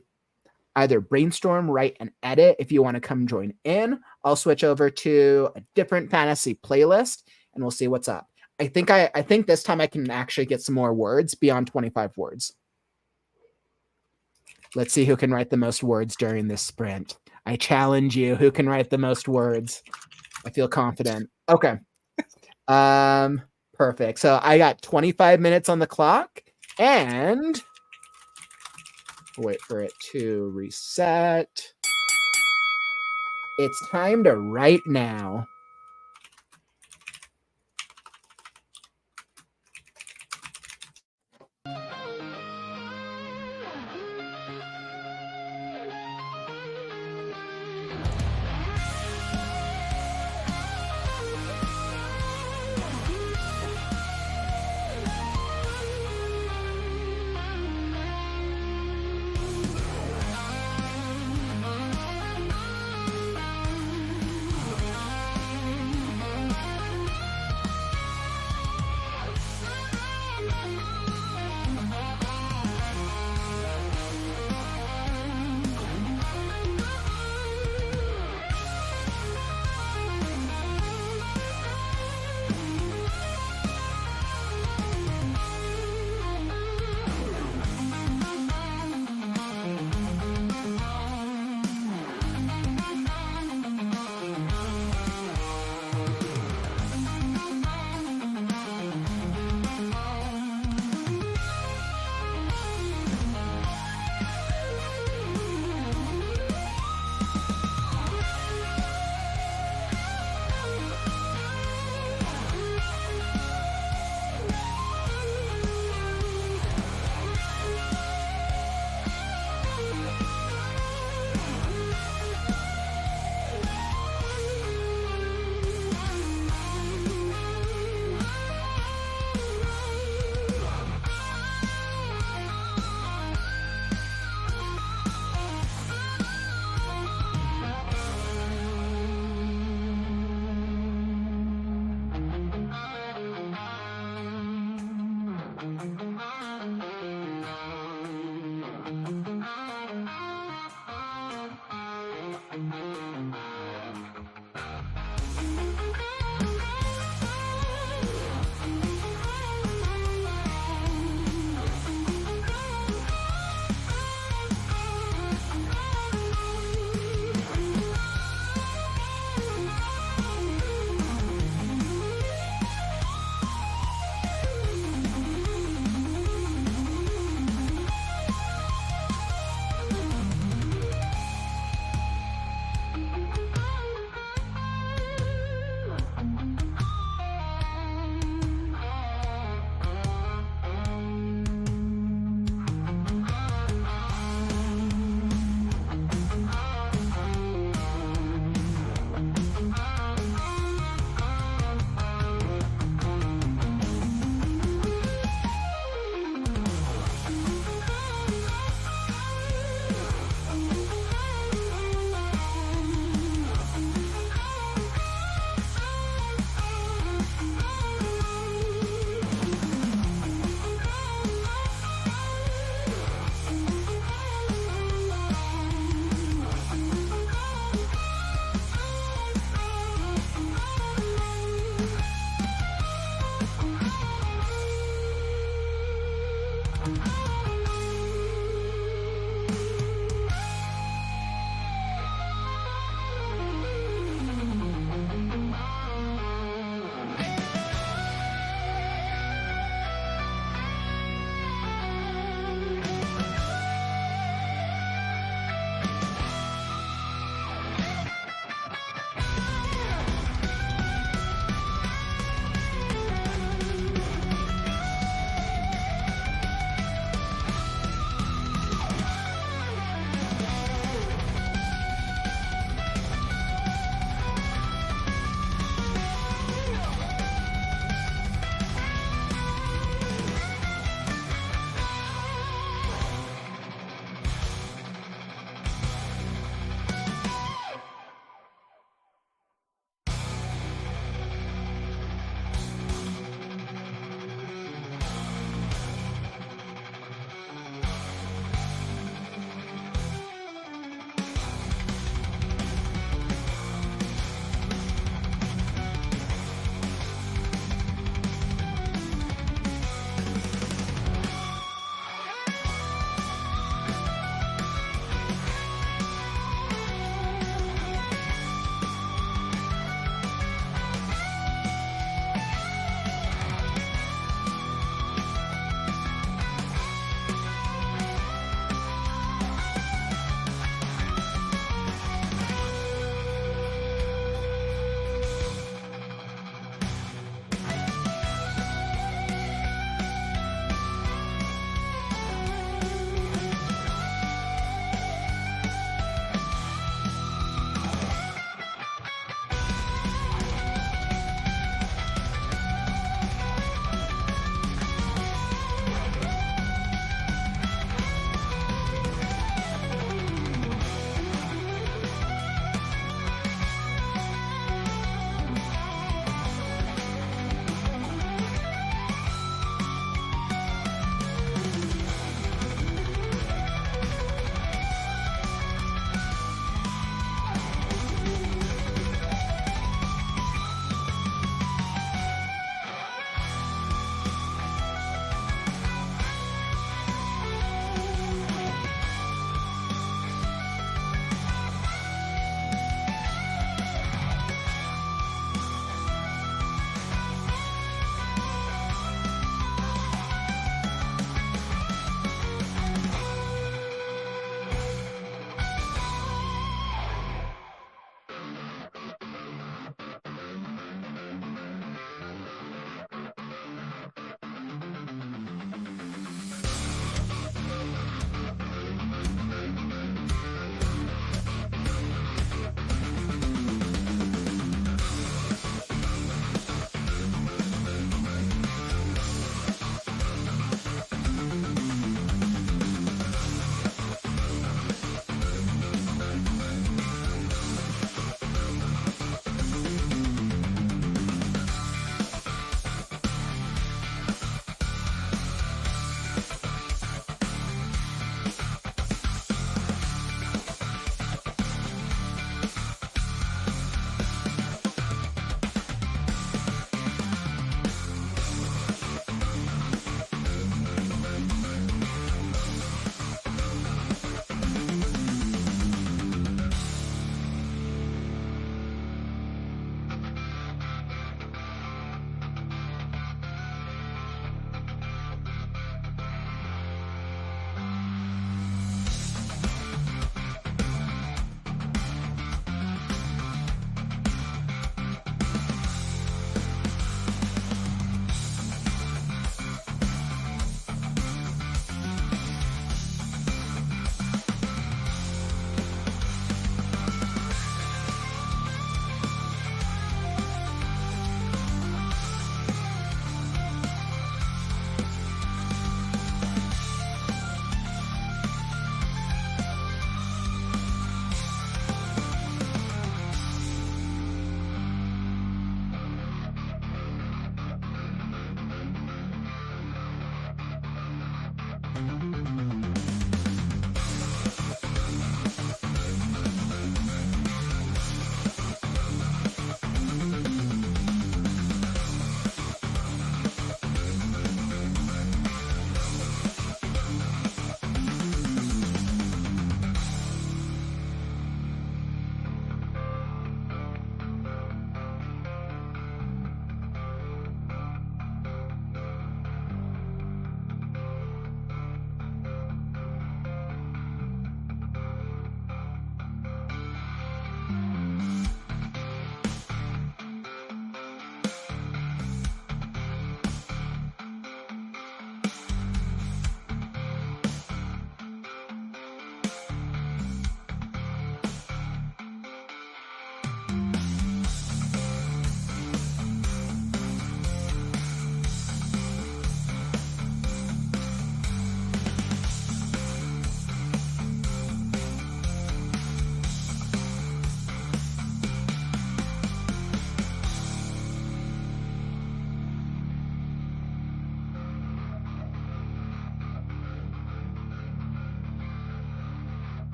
either brainstorm, write, and edit if you want to come join in. I'll switch over to a different fantasy playlist and we'll see what's up. I think this time I can actually get some more words beyond 25 words. Let's see who can write the most words during this sprint. I challenge you. Who can write the most words? I feel confident. Okay. Perfect. So I got 25 minutes on the clock and wait for it to reset. It's time to write now.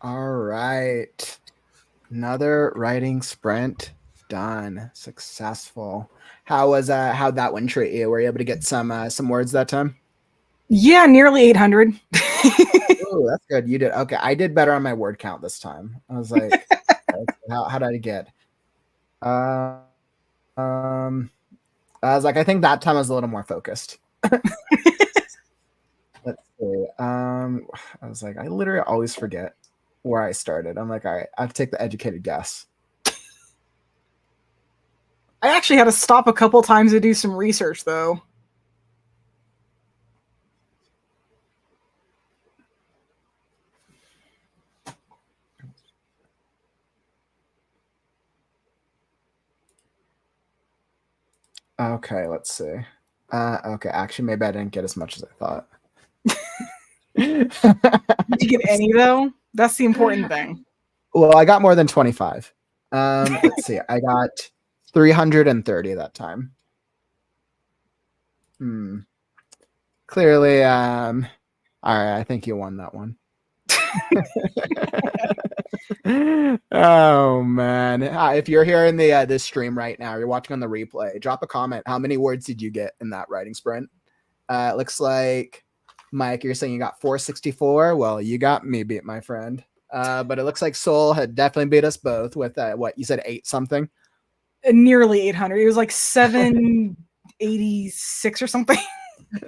All right. Another writing sprint done. Successful. How'd that one treat you? Were you able to get some words that time? Yeah, nearly 800. Oh, that's good. You did okay. I did better on my word count this time. I was like, how did I get? Um, I was like, I think that time I was a little more focused. Let's see. I was like, I literally always forget where I started. I'm like, all right, I have to take the educated guess. I actually had to stop a couple times to do some research, though. Okay, let's see. Okay, actually, maybe I didn't get as much as I thought. Did you get any, though? That's the important thing. Well, I got more than 25. Let's see. I got 330 that time. Clearly, all right, I think you won that one. Oh man. If you're here in the this stream right now, you're watching on the replay, drop a comment. How many words did you get in that writing sprint? It looks like Mike, you're saying you got 464. Well, you got me beat, my friend. But it looks like Soul had definitely beat us both with what you said, 8 something. Nearly 800. It was like 786 or something.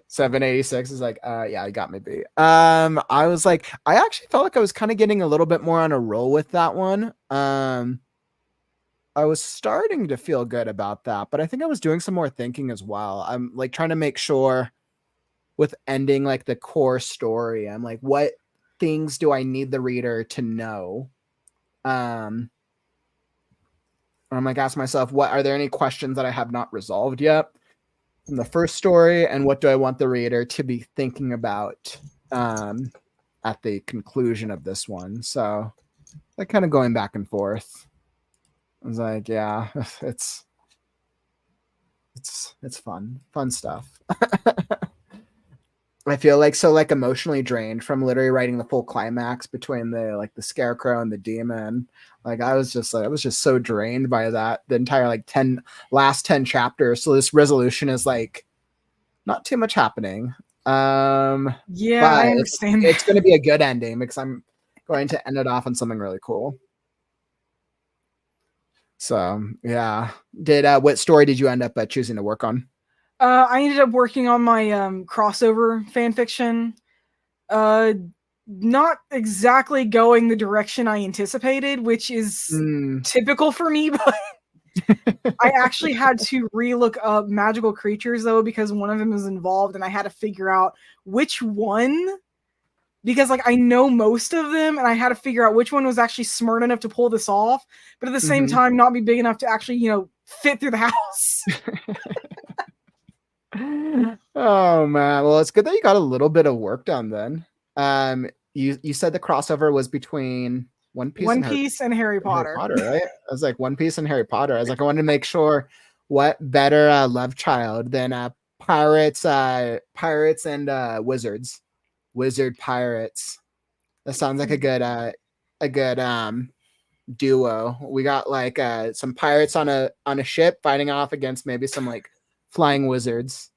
786 is like, yeah, you got me beat. I was like, I actually felt like I was kind of getting a little bit more on a roll with that one. I was starting to feel good about that, but I think I was doing some more thinking as well. I'm like trying to make sure with ending like the core story, I'm like, what things do I need the reader to know? I'm like, ask myself, what are there any questions that I have not resolved yet in the first story, and what do I want the reader to be thinking about at the conclusion of this one? So like kind of going back and forth. I was like, yeah, it's fun stuff. I feel like so like emotionally drained from literally writing the full climax between the scarecrow and the demon. Like I was just so drained by that the entire like last 10 chapters. So this resolution is like not too much happening. Yeah, But I understand. it's going to be a good ending because I'm going to end it off on something really cool. So yeah, what story did you end up choosing to work on? I ended up working on my crossover fan fiction. Not exactly going the direction I anticipated, which is typical for me, but I actually had to relook up magical creatures though because one of them was involved and I had to figure out which one, because like I know most of them and I had to figure out which one was actually smart enough to pull this off, but at the same time not be big enough to actually, fit through the house. Oh man, well it's good that you got a little bit of work done then. You said the crossover was between One Piece And Harry Potter. Right? I was like One Piece and Harry Potter. I was like, I wanted to make sure what better love child than pirates and wizards. Wizard pirates. That sounds like a good duo. We got like some pirates on a ship fighting off against maybe some like flying wizards.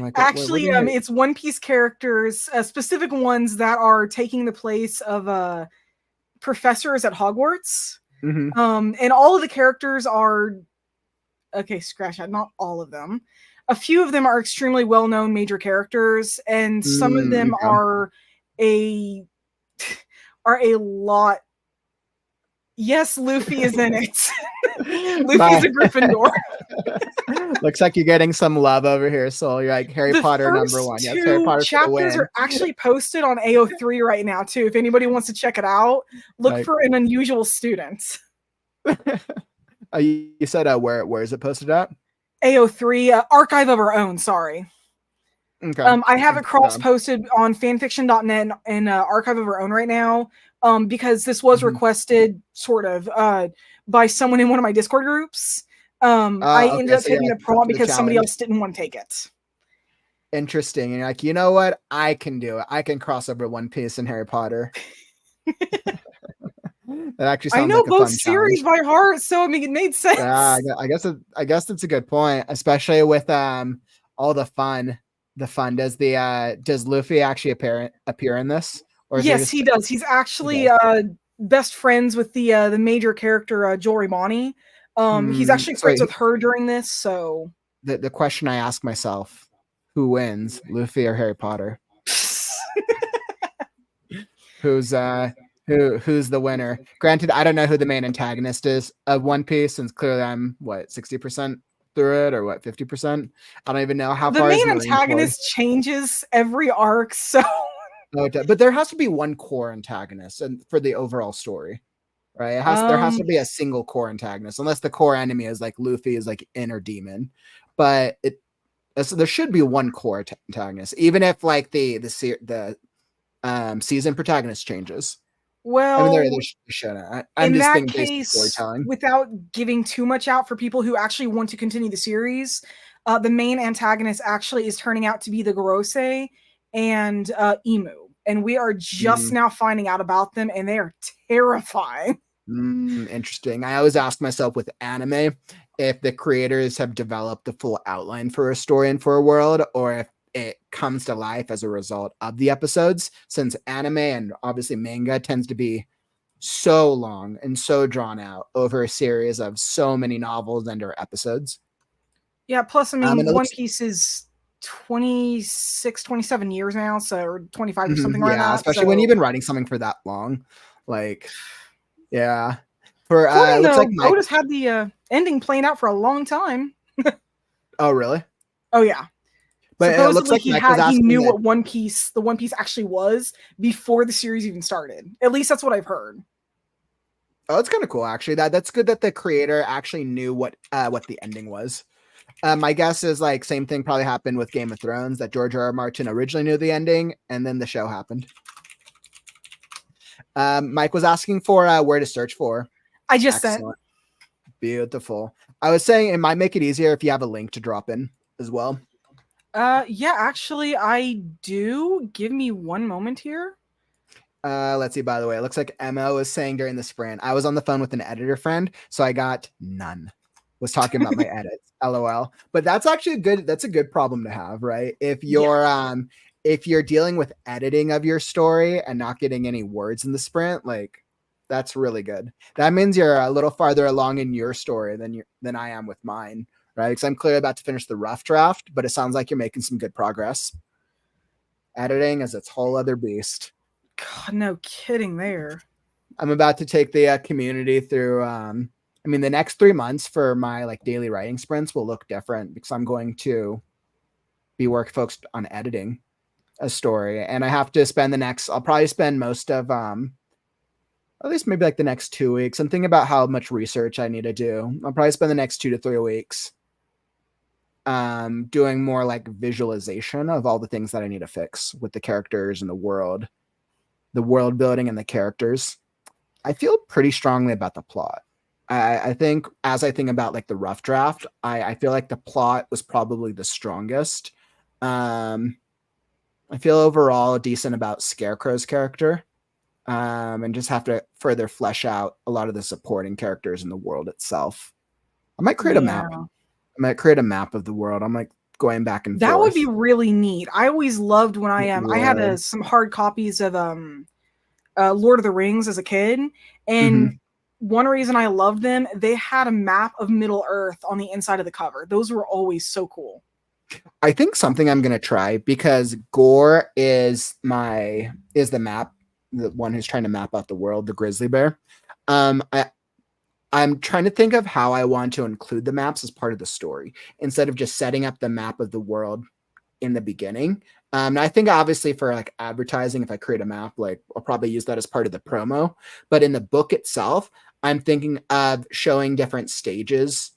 Like, actually, it's One Piece characters, specific ones that are taking the place of professors at Hogwarts. And all of the characters are scratch that, not all of them. A few of them are extremely well-known major characters, and some of them are a lot. Yes, Luffy is in it. Luffy's a Gryffindor. Looks like you're getting some love over here, so you're like Harry Potter #1. Yes, Harry Potter chapters are actually posted on AO3 right now too. If anybody wants to check it out, look for An Unusual Student. You said where is it posted at? AO3 Archive of Our Own. Sorry. Okay. I have it cross-posted on fanfiction.net and Archive of Our Own right now, because this was requested sort of by someone in one of my Discord groups. I ended up taking the prompt because somebody else didn't want to take it. Interesting. And you're like, you know what? I can do it. I can cross over One Piece and Harry Potter. That actually I sounds know like a both fun series challenge. by heart, so I mean it made Yeah, sense. I guess that's a good point, especially with all the fun. The fun. Does Luffy actually appear in this, or is there Yes, just he does. He's he actually does? best friends with the major character Jory Bonnie. He's actually So friends with her during this, so the question I ask myself: who wins, Luffy or Harry Potter? Who's who's the winner? Granted, I don't know who the main antagonist is of One Piece, since clearly I'm what 60% through it, or what 50%. I don't even know how the far is main Marineford. antagonist changes every arc, so Oh, but there has to be one core antagonist, and for the overall story, right? There has to um be a single core antagonist, unless the core enemy is like Luffy is like inner demon. But so there should be one core antagonist, even if like the season protagonist changes. I mean, well, there shouldn't. I'm in just that thinking based on case, storytelling. without giving too much out for people who actually want to continue the series, the main antagonist actually is turning out to be the Gorosei and Emu. And we are just Mm, now finding out about them, and they are terrifying. interesting. I always ask myself with anime if the creators have developed the full outline for a story and for a world, or if it comes to life as a result of the episodes, since anime and obviously manga tends to be so long and so drawn out over a series of so many novels and or episodes. Yeah, plus, I And mean, it One looks, Piece is 26, 27 years now, so, or 25 or something like yeah, that. especially when you've So, been writing something for that long. Like, yeah. For according looks like though, Mike. Otis had the ending playing out for a long time. Oh, really? Oh yeah. But it looks Supposedly like Mike was he asking knew that. what the One Piece actually was before the series even started. At least that's what I've heard. Oh, it's kind of cool actually. That's good that the creator actually knew what the ending was. My guess is like same thing probably happened with Game of Thrones, that George R. R. Martin originally knew the ending and then the show happened. Mike was asking for where to search for. I just sent. Excellent. Beautiful. I was saying it might make it easier if you have a link to drop in as well. Yeah, actually I do. Give me one moment here. Let's see, by the way, it looks like Emma was saying during the sprint, I was on the phone with an editor friend, so I got none. Was talking about my edits. LOL. But that's actually that's a good problem to have, right? Yeah. If you're dealing with editing of your story and not getting any words in the sprint, like that's really good. That means you're a little farther along in your story than I am with mine, right? Because I'm clearly about to finish the rough draft, but it sounds like you're making some good progress. Editing is its whole other beast. God, no kidding there. I'm about to take the community through. I mean, the next 3 months for my like daily writing sprints will look different because I'm going to be focused on editing a story, and I have to spend the next. I'll probably spend most of at least maybe like the next 2 weeks. I'm thinking about how much research I need to do. I'll probably spend the next 2 to 3 weeks doing more like visualization of all the things that I need to fix with the characters and the world building and the characters. I feel pretty strongly about the plot. I think as I think about like the rough draft, I feel like the plot was probably the strongest. Um, I feel overall decent about Scarecrow's character, and just have to further flesh out a lot of the supporting characters in the world itself. I might create a map. Yeah. I might create a map of the world. I'm like going back and That would forth. be really neat. I always loved when It I had would. some hard copies of Lord of the Rings as a kid, Mhm. and one reason I loved them, they had a map of Middle Earth on the inside of the cover. Those were always so cool. I think something I'm gonna try, because Gore is the map, the one who's trying to map out the world, the grizzly bear. Um, I I'm trying to think of how I want to include the maps as part of the story instead of just setting up the map of the world in the beginning. And I think obviously for like advertising, if I create a map, like I'll probably use that as part of the promo. But in the book itself, I'm thinking of showing different stages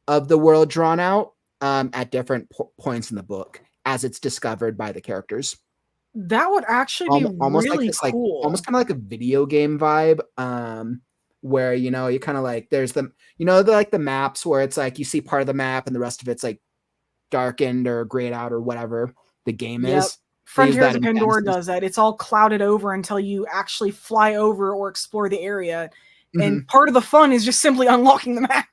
of the world drawn out at different points in the book as it's discovered by the characters. That would actually be Almost like really this, like cool. almost kind of like a video game vibe. Where you kind of like there's the maps where it's like you see part of the map and the rest of it's like darkened or grayed out or whatever the game Yep. is. They use Frontiers that of in Pandora Genesis. does that. It's all clouded over until you actually fly over or explore the area. Mhm. And part of the fun is just simply unlocking the map.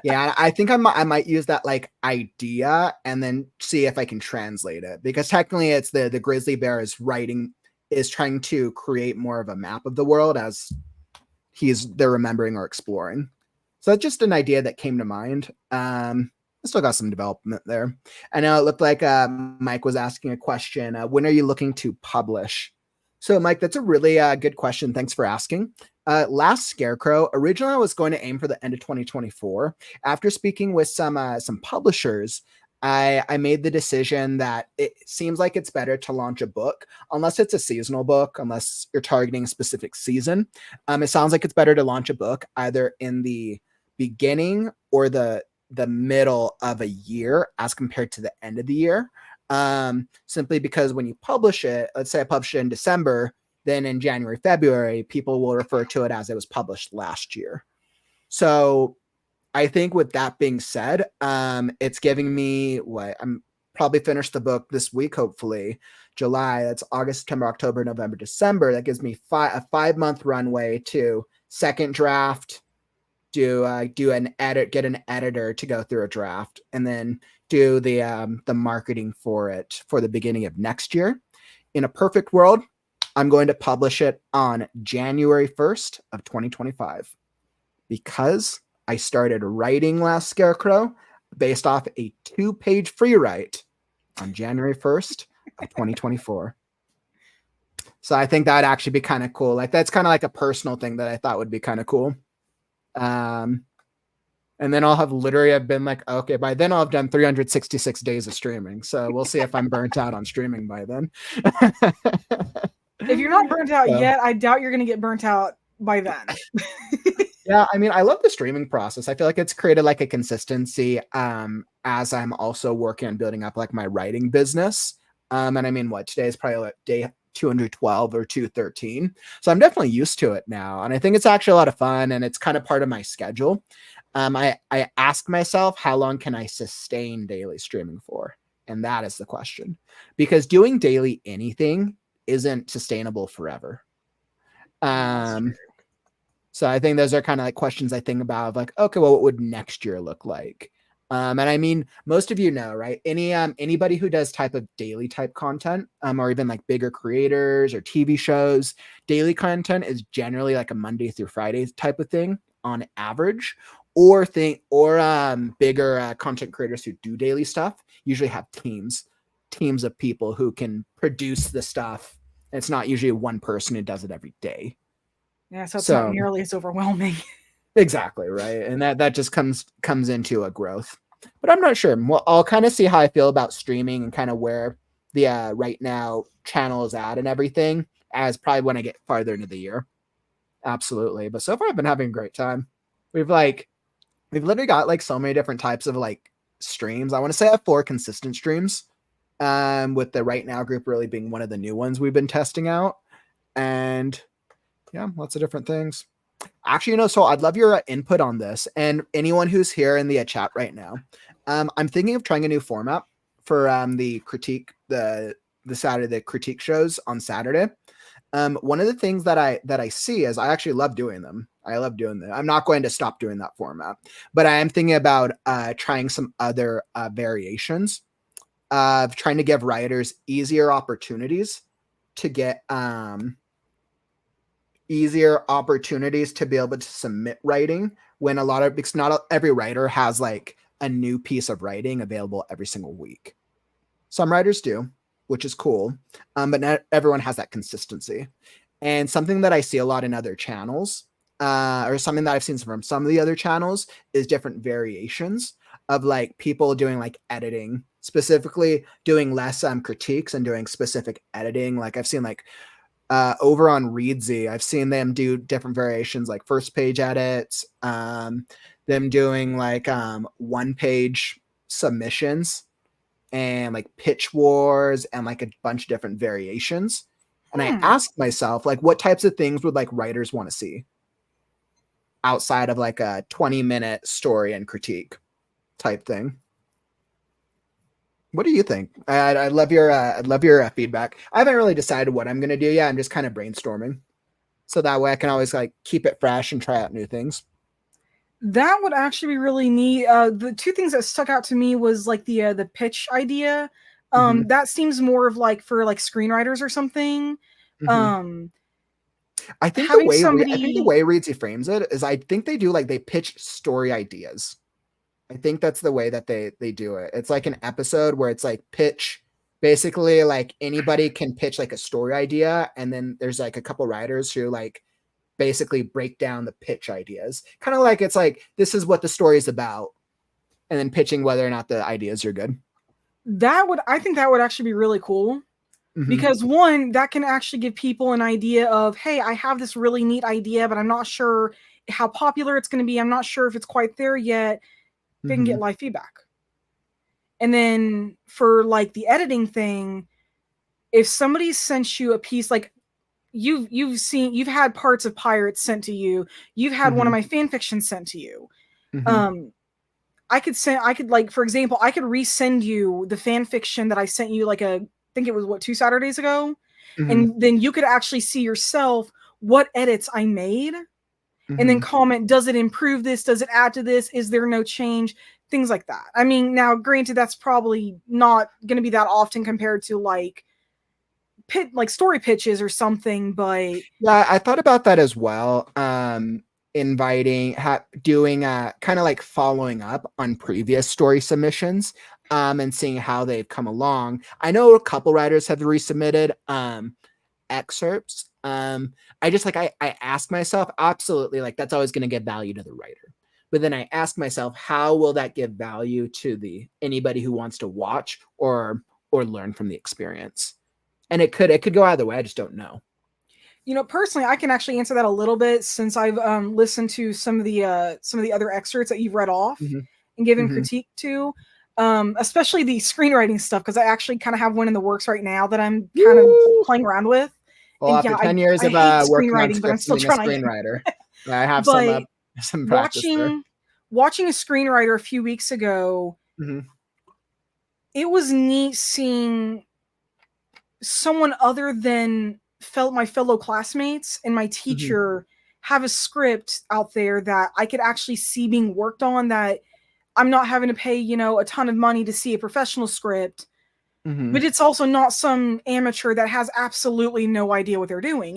Yeah, I think I might use that like idea and then see if I can translate it, because technically it's the grizzly bear is trying to create more of a map of the world as they're remembering or exploring. So that's just an idea that came to mind. I still got some development there. I know it looked like Mike was asking a question. When are you looking to publish? So, Mike, that's a really good question. Thanks for asking. Last Scarecrow, originally I was going to aim for the end of 2024. After speaking with some publishers, I made the decision that it seems like it's better to launch a book, unless it's a seasonal book, unless you're targeting a specific season. It sounds like it's better to launch a book either in the beginning or the middle of a year as compared to the end of the year. Simply because when you publish it, let's say I publish it in December, then in January, February, people will refer to it as it was published last year. So I think with that being said, it's giving me I'm probably finished the book this week, hopefully. July, that's August, September, October, November, December. That gives me a 5-month runway to second draft, do an edit, get an editor to go through a draft, and then do the marketing for it for the beginning of next year. In a perfect world, I'm going to publish it on January 1st of 2025, because I started writing Last Scarecrow based off a 2-page free write on January 1st of 2024. So I think that'd actually be kind of cool. Like that's kind of like a personal thing that I thought would be kind of cool. And then I've been like, okay, by then I'll have done 366 days of streaming. So we'll see if I'm burnt out on streaming by then. If you're not burnt out yet, I doubt you're going to get burnt out by then. Yeah, I mean, I love the streaming process. I feel like it's created like a consistency as I'm also working on building up like my writing business. And I mean, today is probably like day 212 or 213. So I'm definitely used to it now. And I think it's actually a lot of fun, and it's kind of part of my schedule. I ask myself, how long can I sustain daily streaming for? And that is the question, because doing daily anything isn't sustainable forever. So I think those are kind of like questions I think about, like, okay, well, what would next year look like? And I mean, most of you know, right? Anybody who does type of daily type content, or even like bigger creators or TV shows, daily content is generally like a Monday through Friday type of thing on average. Or bigger content creators who do daily stuff usually have teams of people who can produce the stuff. It's not usually one person who does it every day. Yeah, so it's not nearly as overwhelming. Exactly, right. And that just comes into a growth. But I'm not sure. Well, I'll kind of see how I feel about streaming and kind of where the WriteNow channel is at and everything, as probably when I get farther into the year. Absolutely. But so far I've been having a great time. We've literally got like so many different types of like streams. I want to say I have 4 consistent streams. With the WriteNow group really being one of the new ones we've been testing out. And yeah, lots of different things. Actually, so I'd love your input on this, and anyone who's here in the chat right now. I'm thinking of trying a new format for the Saturday critique shows on Saturday. One of the things that I see is I actually love doing them. I love doing them. I'm not going to stop doing that format, but I am thinking about trying some other variations of trying to give writers easier opportunities to get easier opportunities to be able to submit writing, because not every writer has like a new piece of writing available every single week. Some writers do, which is cool, but not everyone has that consistency. And something that I see a lot in other channels, or something that I've seen from some of the other channels, is different variations of like people doing like editing, specifically doing less critiques and doing specific editing. Like I've seen like over on Readsy, I've seen them do different variations, like first page edits, them doing like 1-page submissions and like pitch wars and like a bunch of different variations. And I asked myself, like, what types of things would like writers want to see outside of like a 20-minute story and critique type thing? What do you think? I'd love your feedback. I haven't really decided what I'm going to do yet. I'm just kind of brainstorming. so that way I can always like keep it fresh and try out new things. That would actually be really neat. The two things that stuck out to me was like the pitch idea. Mm-hmm. That seems more of like for like screenwriters or something. Mm-hmm. Um, I think Having the somebody, way Reedsy frames it is I think they do like they pitch story ideas. I think that's the way that they do it. It's like an episode where it's like pitch, basically like anybody can pitch like a story idea, and then there's like a couple writers who like basically break down the pitch ideas. Kind of like it's like this is what the story is about, and then pitching whether or not the ideas are good. I think that would actually be really cool. Mm-hmm. Because one, that can actually give people an idea of, hey, I have this really neat idea, but I'm not sure how popular it's going to be. I'm not sure if it's quite there yet. They can Mm-hmm. get live feedback. And then for like the editing thing, if somebody sent you a piece, like you've had parts of Pirates sent to you, you've had one of Mm-hmm. my fan fictions sent to you. Mm-hmm. Um, I could like, for example, I could resend you the fan fiction that I sent you like I think it was what, 2 Saturdays ago, Mm-hmm. and then you could actually see yourself what edits I made, and then Mm-hmm. comment, does it improve this? Does it add to this? Is there no change? Things like that. I mean, now granted, that's probably not going to be that often compared to like like story pitches or something, but Yeah, I thought about that as well. Inviting, doing, kind of like following up on previous story submissions, and seeing how they've come along. I know a couple writers have resubmitted, excerpts. I just like, I ask myself, absolutely, like that's always going to give value to the writer. But then I ask myself, how will that give value to the anybody who wants to watch or learn from the experience? And it could go either way. I just don't know. personally, I can actually answer that a little bit since I've listened to some of the other excerpts that you've read off Mm-hmm. and given Mm-hmm. critique to, especially the screenwriting stuff, because I actually kind of have one in the works right now that I'm kind of Woo! playing around with. Well, And after yeah, 10 years I of hate working on screenwriting, but I'm scripts and still being a trying. screenwriter, I have But some practice there. watching a screenwriter a few weeks ago, Mm-hmm. it was neat seeing someone other than my fellow classmates and my Mm-hmm. teacher have a script out there that I could actually see being worked on, that I'm not having to pay, a ton of money to see a professional script, Mm-hmm. but it's also not some amateur that has absolutely no idea what they're doing.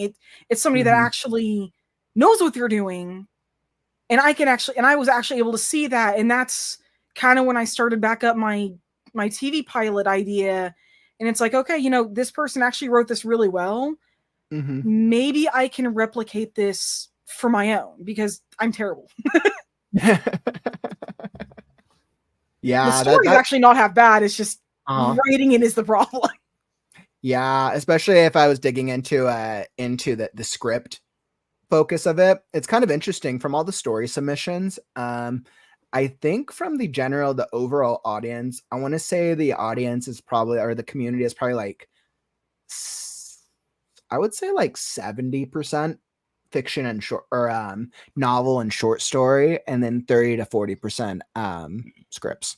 It's somebody that Mm-hmm. actually knows what they're doing, and I was actually able to see that, and that's kind of when I started back up my TV pilot idea. And it's like, okay, this person actually wrote this really well. Mm-hmm. Maybe I can replicate this for my own, because I'm terrible. The Yeah, story is actually not half bad. It's just uh, writing it is the problem. yeah, especially if I was digging into the script focus of it. It's kind of interesting from all the story submissions. I think from the overall audience, I want to say the audience is probably, or the community is probably like, I would say like 70% fiction and short, or novel and short story, and then 30 to 40% scripts,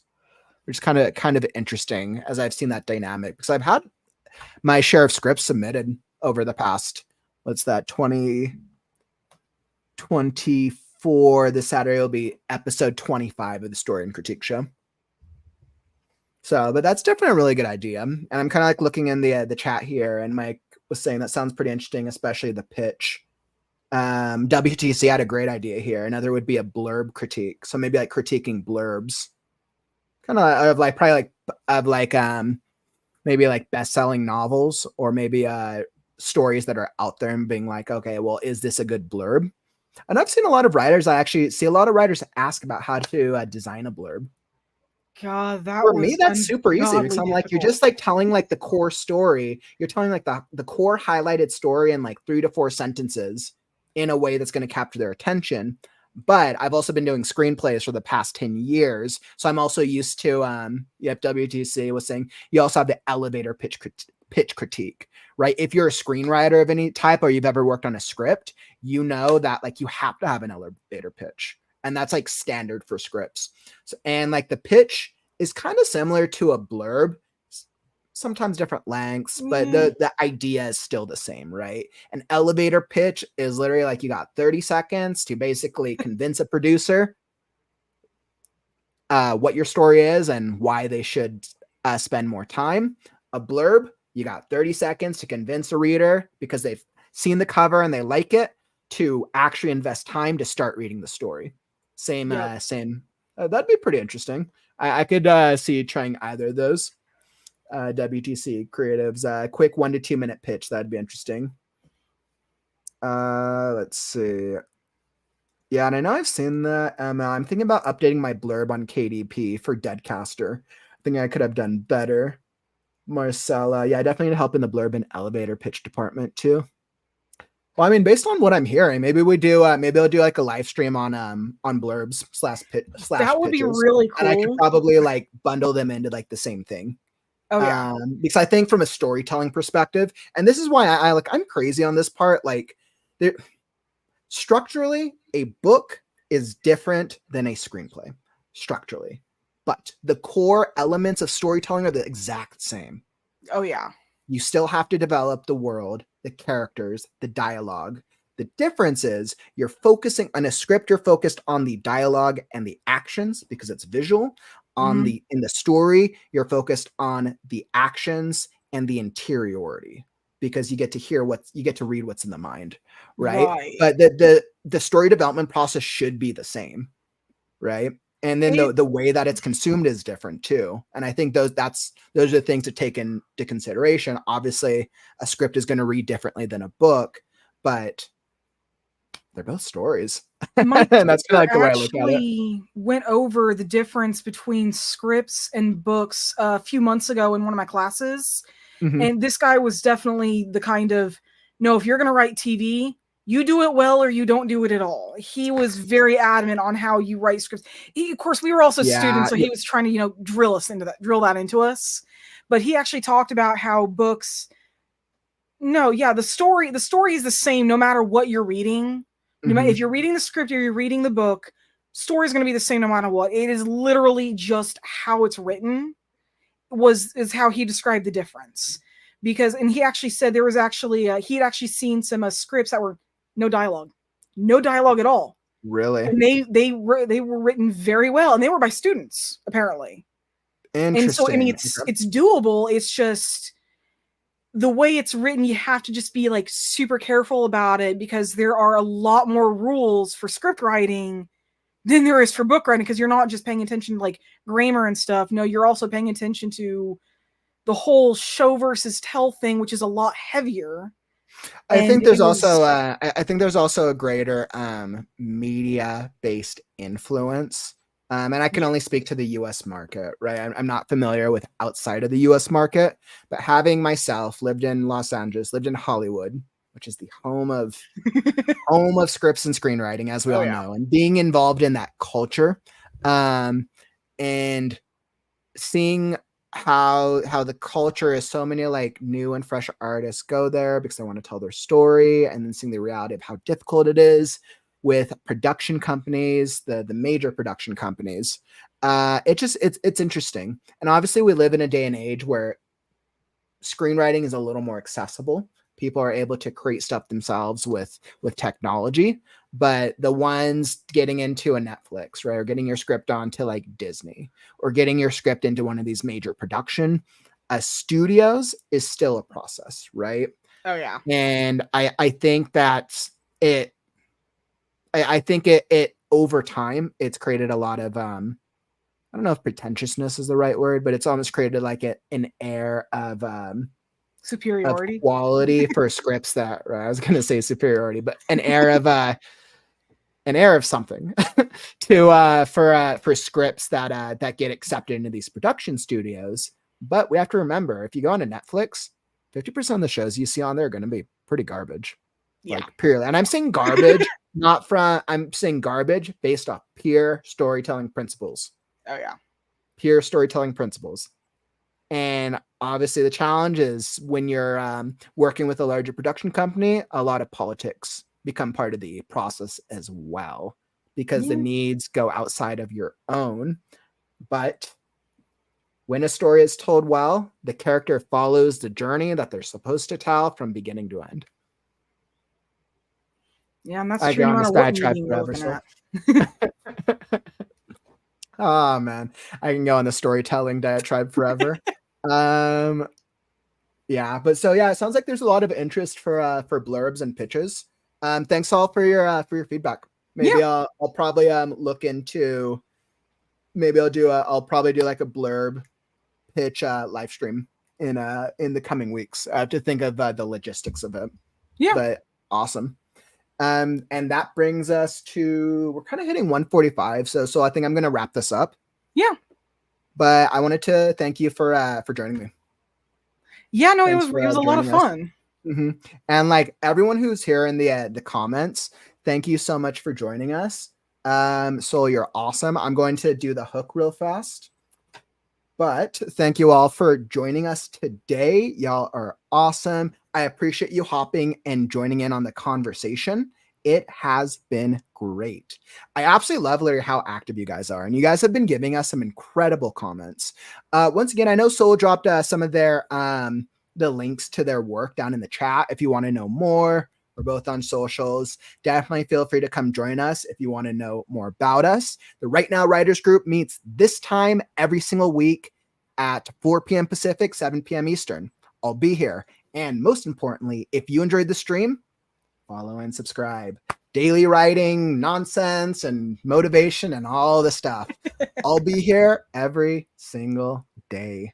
which is kind of interesting as I've seen that dynamic, because I've had my share of scripts submitted over the past, what's that, 2024. This Saturday will be episode 25 of the Story and Critique Show. So, but that's definitely a really good idea. And I'm kind of like looking in the chat here, and Mike was saying that sounds pretty interesting, especially the pitch. WTC had a great idea here. Another would be a blurb critique. So maybe like critiquing blurbs, kind of like probably like of like maybe like best-selling novels, or maybe stories that are out there, and being like, okay, well, is this a good blurb? And I've seen a lot of writers. I actually see a lot of writers ask about how to design a blurb. God, that For me, was that's super easy, because ungodly I'm like, you're difficult. just like telling like the core story. You're telling like the core highlighted story in like 3 to 4 sentences in a way that's going to capture their attention. But I've also been doing screenplays for the past 10 years. So I'm also used to, WTC was saying, you also have the elevator pitch critique, right? If you're a screenwriter of any type, or you've ever worked on a script, you know that like you have to have an elevator pitch. And that's like standard for scripts. So, and like the pitch is kind of similar to a blurb. sometimes different lengths, but Mm, the idea is still the same, right? An elevator pitch is literally like you got 30 seconds to basically convince a producer what your story is and why they should spend more time. A blurb, you got 30 seconds to convince a reader because they've seen the cover and they like it to actually invest time to start reading the story. Same, yep. same. That'd be pretty interesting. I could see trying either of those. WTC creatives, quick 1 to 2 minute pitch. That'd be interesting. Let's see. Yeah, and I know I've seen that. I'm thinking about updating my blurb on KDP for Deadcaster. I think I could have done better. Marcella, yeah, I definitely need help in the blurb and elevator pitch department too. Well, I mean, based on what I'm hearing, maybe we do. Maybe I'll do like a live stream on blurbs slash That would be pitches, really and I could cool. probably like bundle them into like the same thing. Oh yeah. Because I think from a storytelling perspective, and this is why I like I'm crazy on this part. Like, there, structurally, a book is different than a screenplay. Structurally, but the core elements of storytelling are the exact same. Oh yeah. You still have to develop the world, the characters, the dialogue. The difference is you're focusing on a script, you're focused on the dialogue and the actions because it's visual. On Mhm. the in the story, you're focused on the actions and the interiority because you get to hear what you get to read what's in the mind, right? Right. But the story development process should be the same, right? And then It the way that it's consumed is different too. And I think those are the things to take into consideration. Obviously, a script is going to read differently than a book, but they're both stories. My And that's kind of teacher like the way I look at it. actually went over the difference between scripts and books a few months ago in one of my classes. Mhm. And this guy was definitely the kind of, no, if you're going to write TV, you do it well or you don't do it at all. He was very adamant on how you write scripts. Of course, we were also Yeah, students, so he was trying to, drill that into us. But he actually talked about how books, no, yeah, the story is the same no matter what you're reading. No matter if mhm. you're reading the script or you're reading the book, story is going to be the same no matter what. It is literally just how it's written is how he described the difference. Because and he actually said there was actually he'd actually seen some scripts that were no dialogue, no dialogue at all, Really and they were written very well, and they were by students apparently. And so I mean, interesting. it's Okay. it's doable. It's just the way it's written, you have to just be like super careful about it because there are a lot more rules for script writing than there is for book writing because you're not just paying attention to like grammar and stuff. No, you're also paying attention to the whole show versus tell thing, which is a lot heavier. I And think it there's also was I think there's also a greater media based influence. And I can yeah. only speak to the US market, right? I'm not familiar with outside of the US market, but having myself lived in Los Angeles, lived in Hollywood, which is the home of scripts and screenwriting, as we Oh all yeah. know, and being involved in that culture, and seeing how the culture is so many like new and fresh artists go there because they want to tell their story, and then seeing the reality of how difficult it is with production companies, the major production companies. It's interesting, and obviously we live in a day and age where screenwriting is a little more accessible. People are able to create stuff themselves with technology, but the ones getting into a Netflix, right, or getting your script onto like Disney, or getting your script into one of these major production studios is still a process, right? Oh yeah. And I think that it I think it over time it's created a lot of I don't know if pretentiousness is the right word, but it's almost created like an air of Superiority. quality for scripts that, right, I was going to say superiority, but an air of something to for scripts that get accepted into these production studios. But we have to remember, if you go on to Netflix, 50% of the shows you see on there are going to be pretty garbage, Yeah. like purely. And I'm saying garbage, not from. I'm saying garbage based off pure storytelling principles, Oh yeah. pure storytelling principles. And obviously, the challenge is when you're working with a larger production company, a lot of politics become part of the process as well because the Yeah. needs go outside of your own. But When a story is told well, the character follows the journey that they're supposed to tell from beginning to end. Yeah, and that's I true go no on matter this what diatribe medium you're forever. looking So, at. oh man, I can go on the storytelling diatribe forever. Yeah, but so yeah, it sounds like there's a lot of interest for blurbs and pitches. Thanks all for your feedback. Maybe Yeah. I'll probably look into, maybe I'll probably do like a blurb pitch live stream in the coming weeks. I have to think of the logistics of it. Yeah. But awesome. And that brings us to, we're kind of hitting 1:45, so I think I'm gonna wrap this up. Yeah. But I wanted to thank you for joining me. Yeah, no, Thanks it for was a lot of joining us. fun. Mm-hmm. And like everyone who's here in the comments, thank you so much for joining us. So you're awesome. I'm going to do the hook real fast. But thank you all for joining us today. Y'all are awesome. I appreciate you hopping and joining in on the conversation. It has been great. I absolutely love Larry how active you guys are, and you guys have been giving us some incredible comments. Once again, I know Solo dropped some of their the links to their work down in the chat. If you want to know more, we're both on socials. Definitely feel free to come join us if you want to know more about us. The Right Now Writers Group meets this time every single week at 4 p.m. Pacific, 7 p.m. Eastern. I'll be here. And most importantly, if you enjoyed the stream, follow and subscribe. Daily writing, nonsense, and motivation, and all the stuff. I'll be here every single day.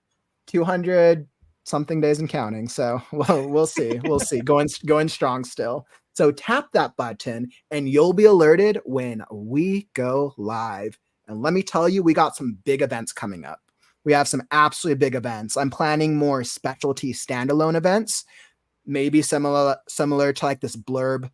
200 something days and counting. So we'll see. We'll see. Going strong still. So tap that button and you'll be alerted when we go live. And let me tell you, we got some big events coming up. We have some absolutely big events. I'm planning more specialty standalone events, maybe similar to like this blurb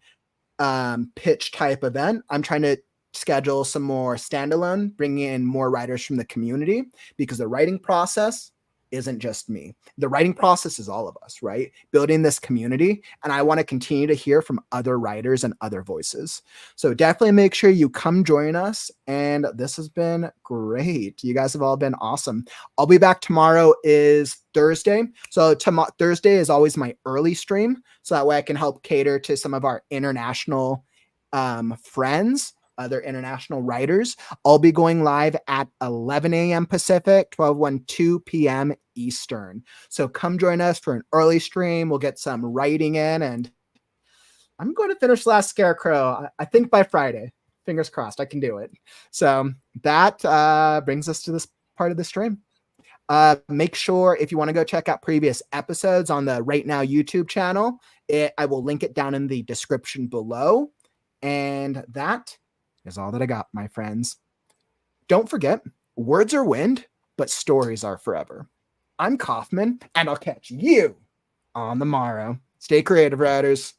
pitch type event. I'm trying to schedule some more standalone, bringing in more writers from the community, because the writing process isn't just me. The writing process is all of us, right? Building this community. And I want to continue to hear from other writers and other voices. So definitely make sure you come join us. And this has been great. You guys have all been awesome. I'll be back tomorrow is Thursday. So Thursday is always my early stream. So that way I can help cater to some of our international friends, other international writers. I'll be going live at 11 a.m. Pacific, 12 p.m. Eastern. So come join us for an early stream. We'll get some writing in, and I'm going to finish Last Scarecrow, I think by Friday. Fingers crossed, I can do it. So that brings us to this part of the stream. Make sure if you want to go check out previous episodes on the Right Now YouTube channel, I will link it down in the description below. And that is all that I got, my friends. Don't forget, words are wind, but stories are forever. I'm Kauffman, and I'll catch you on the morrow. Stay creative, writers.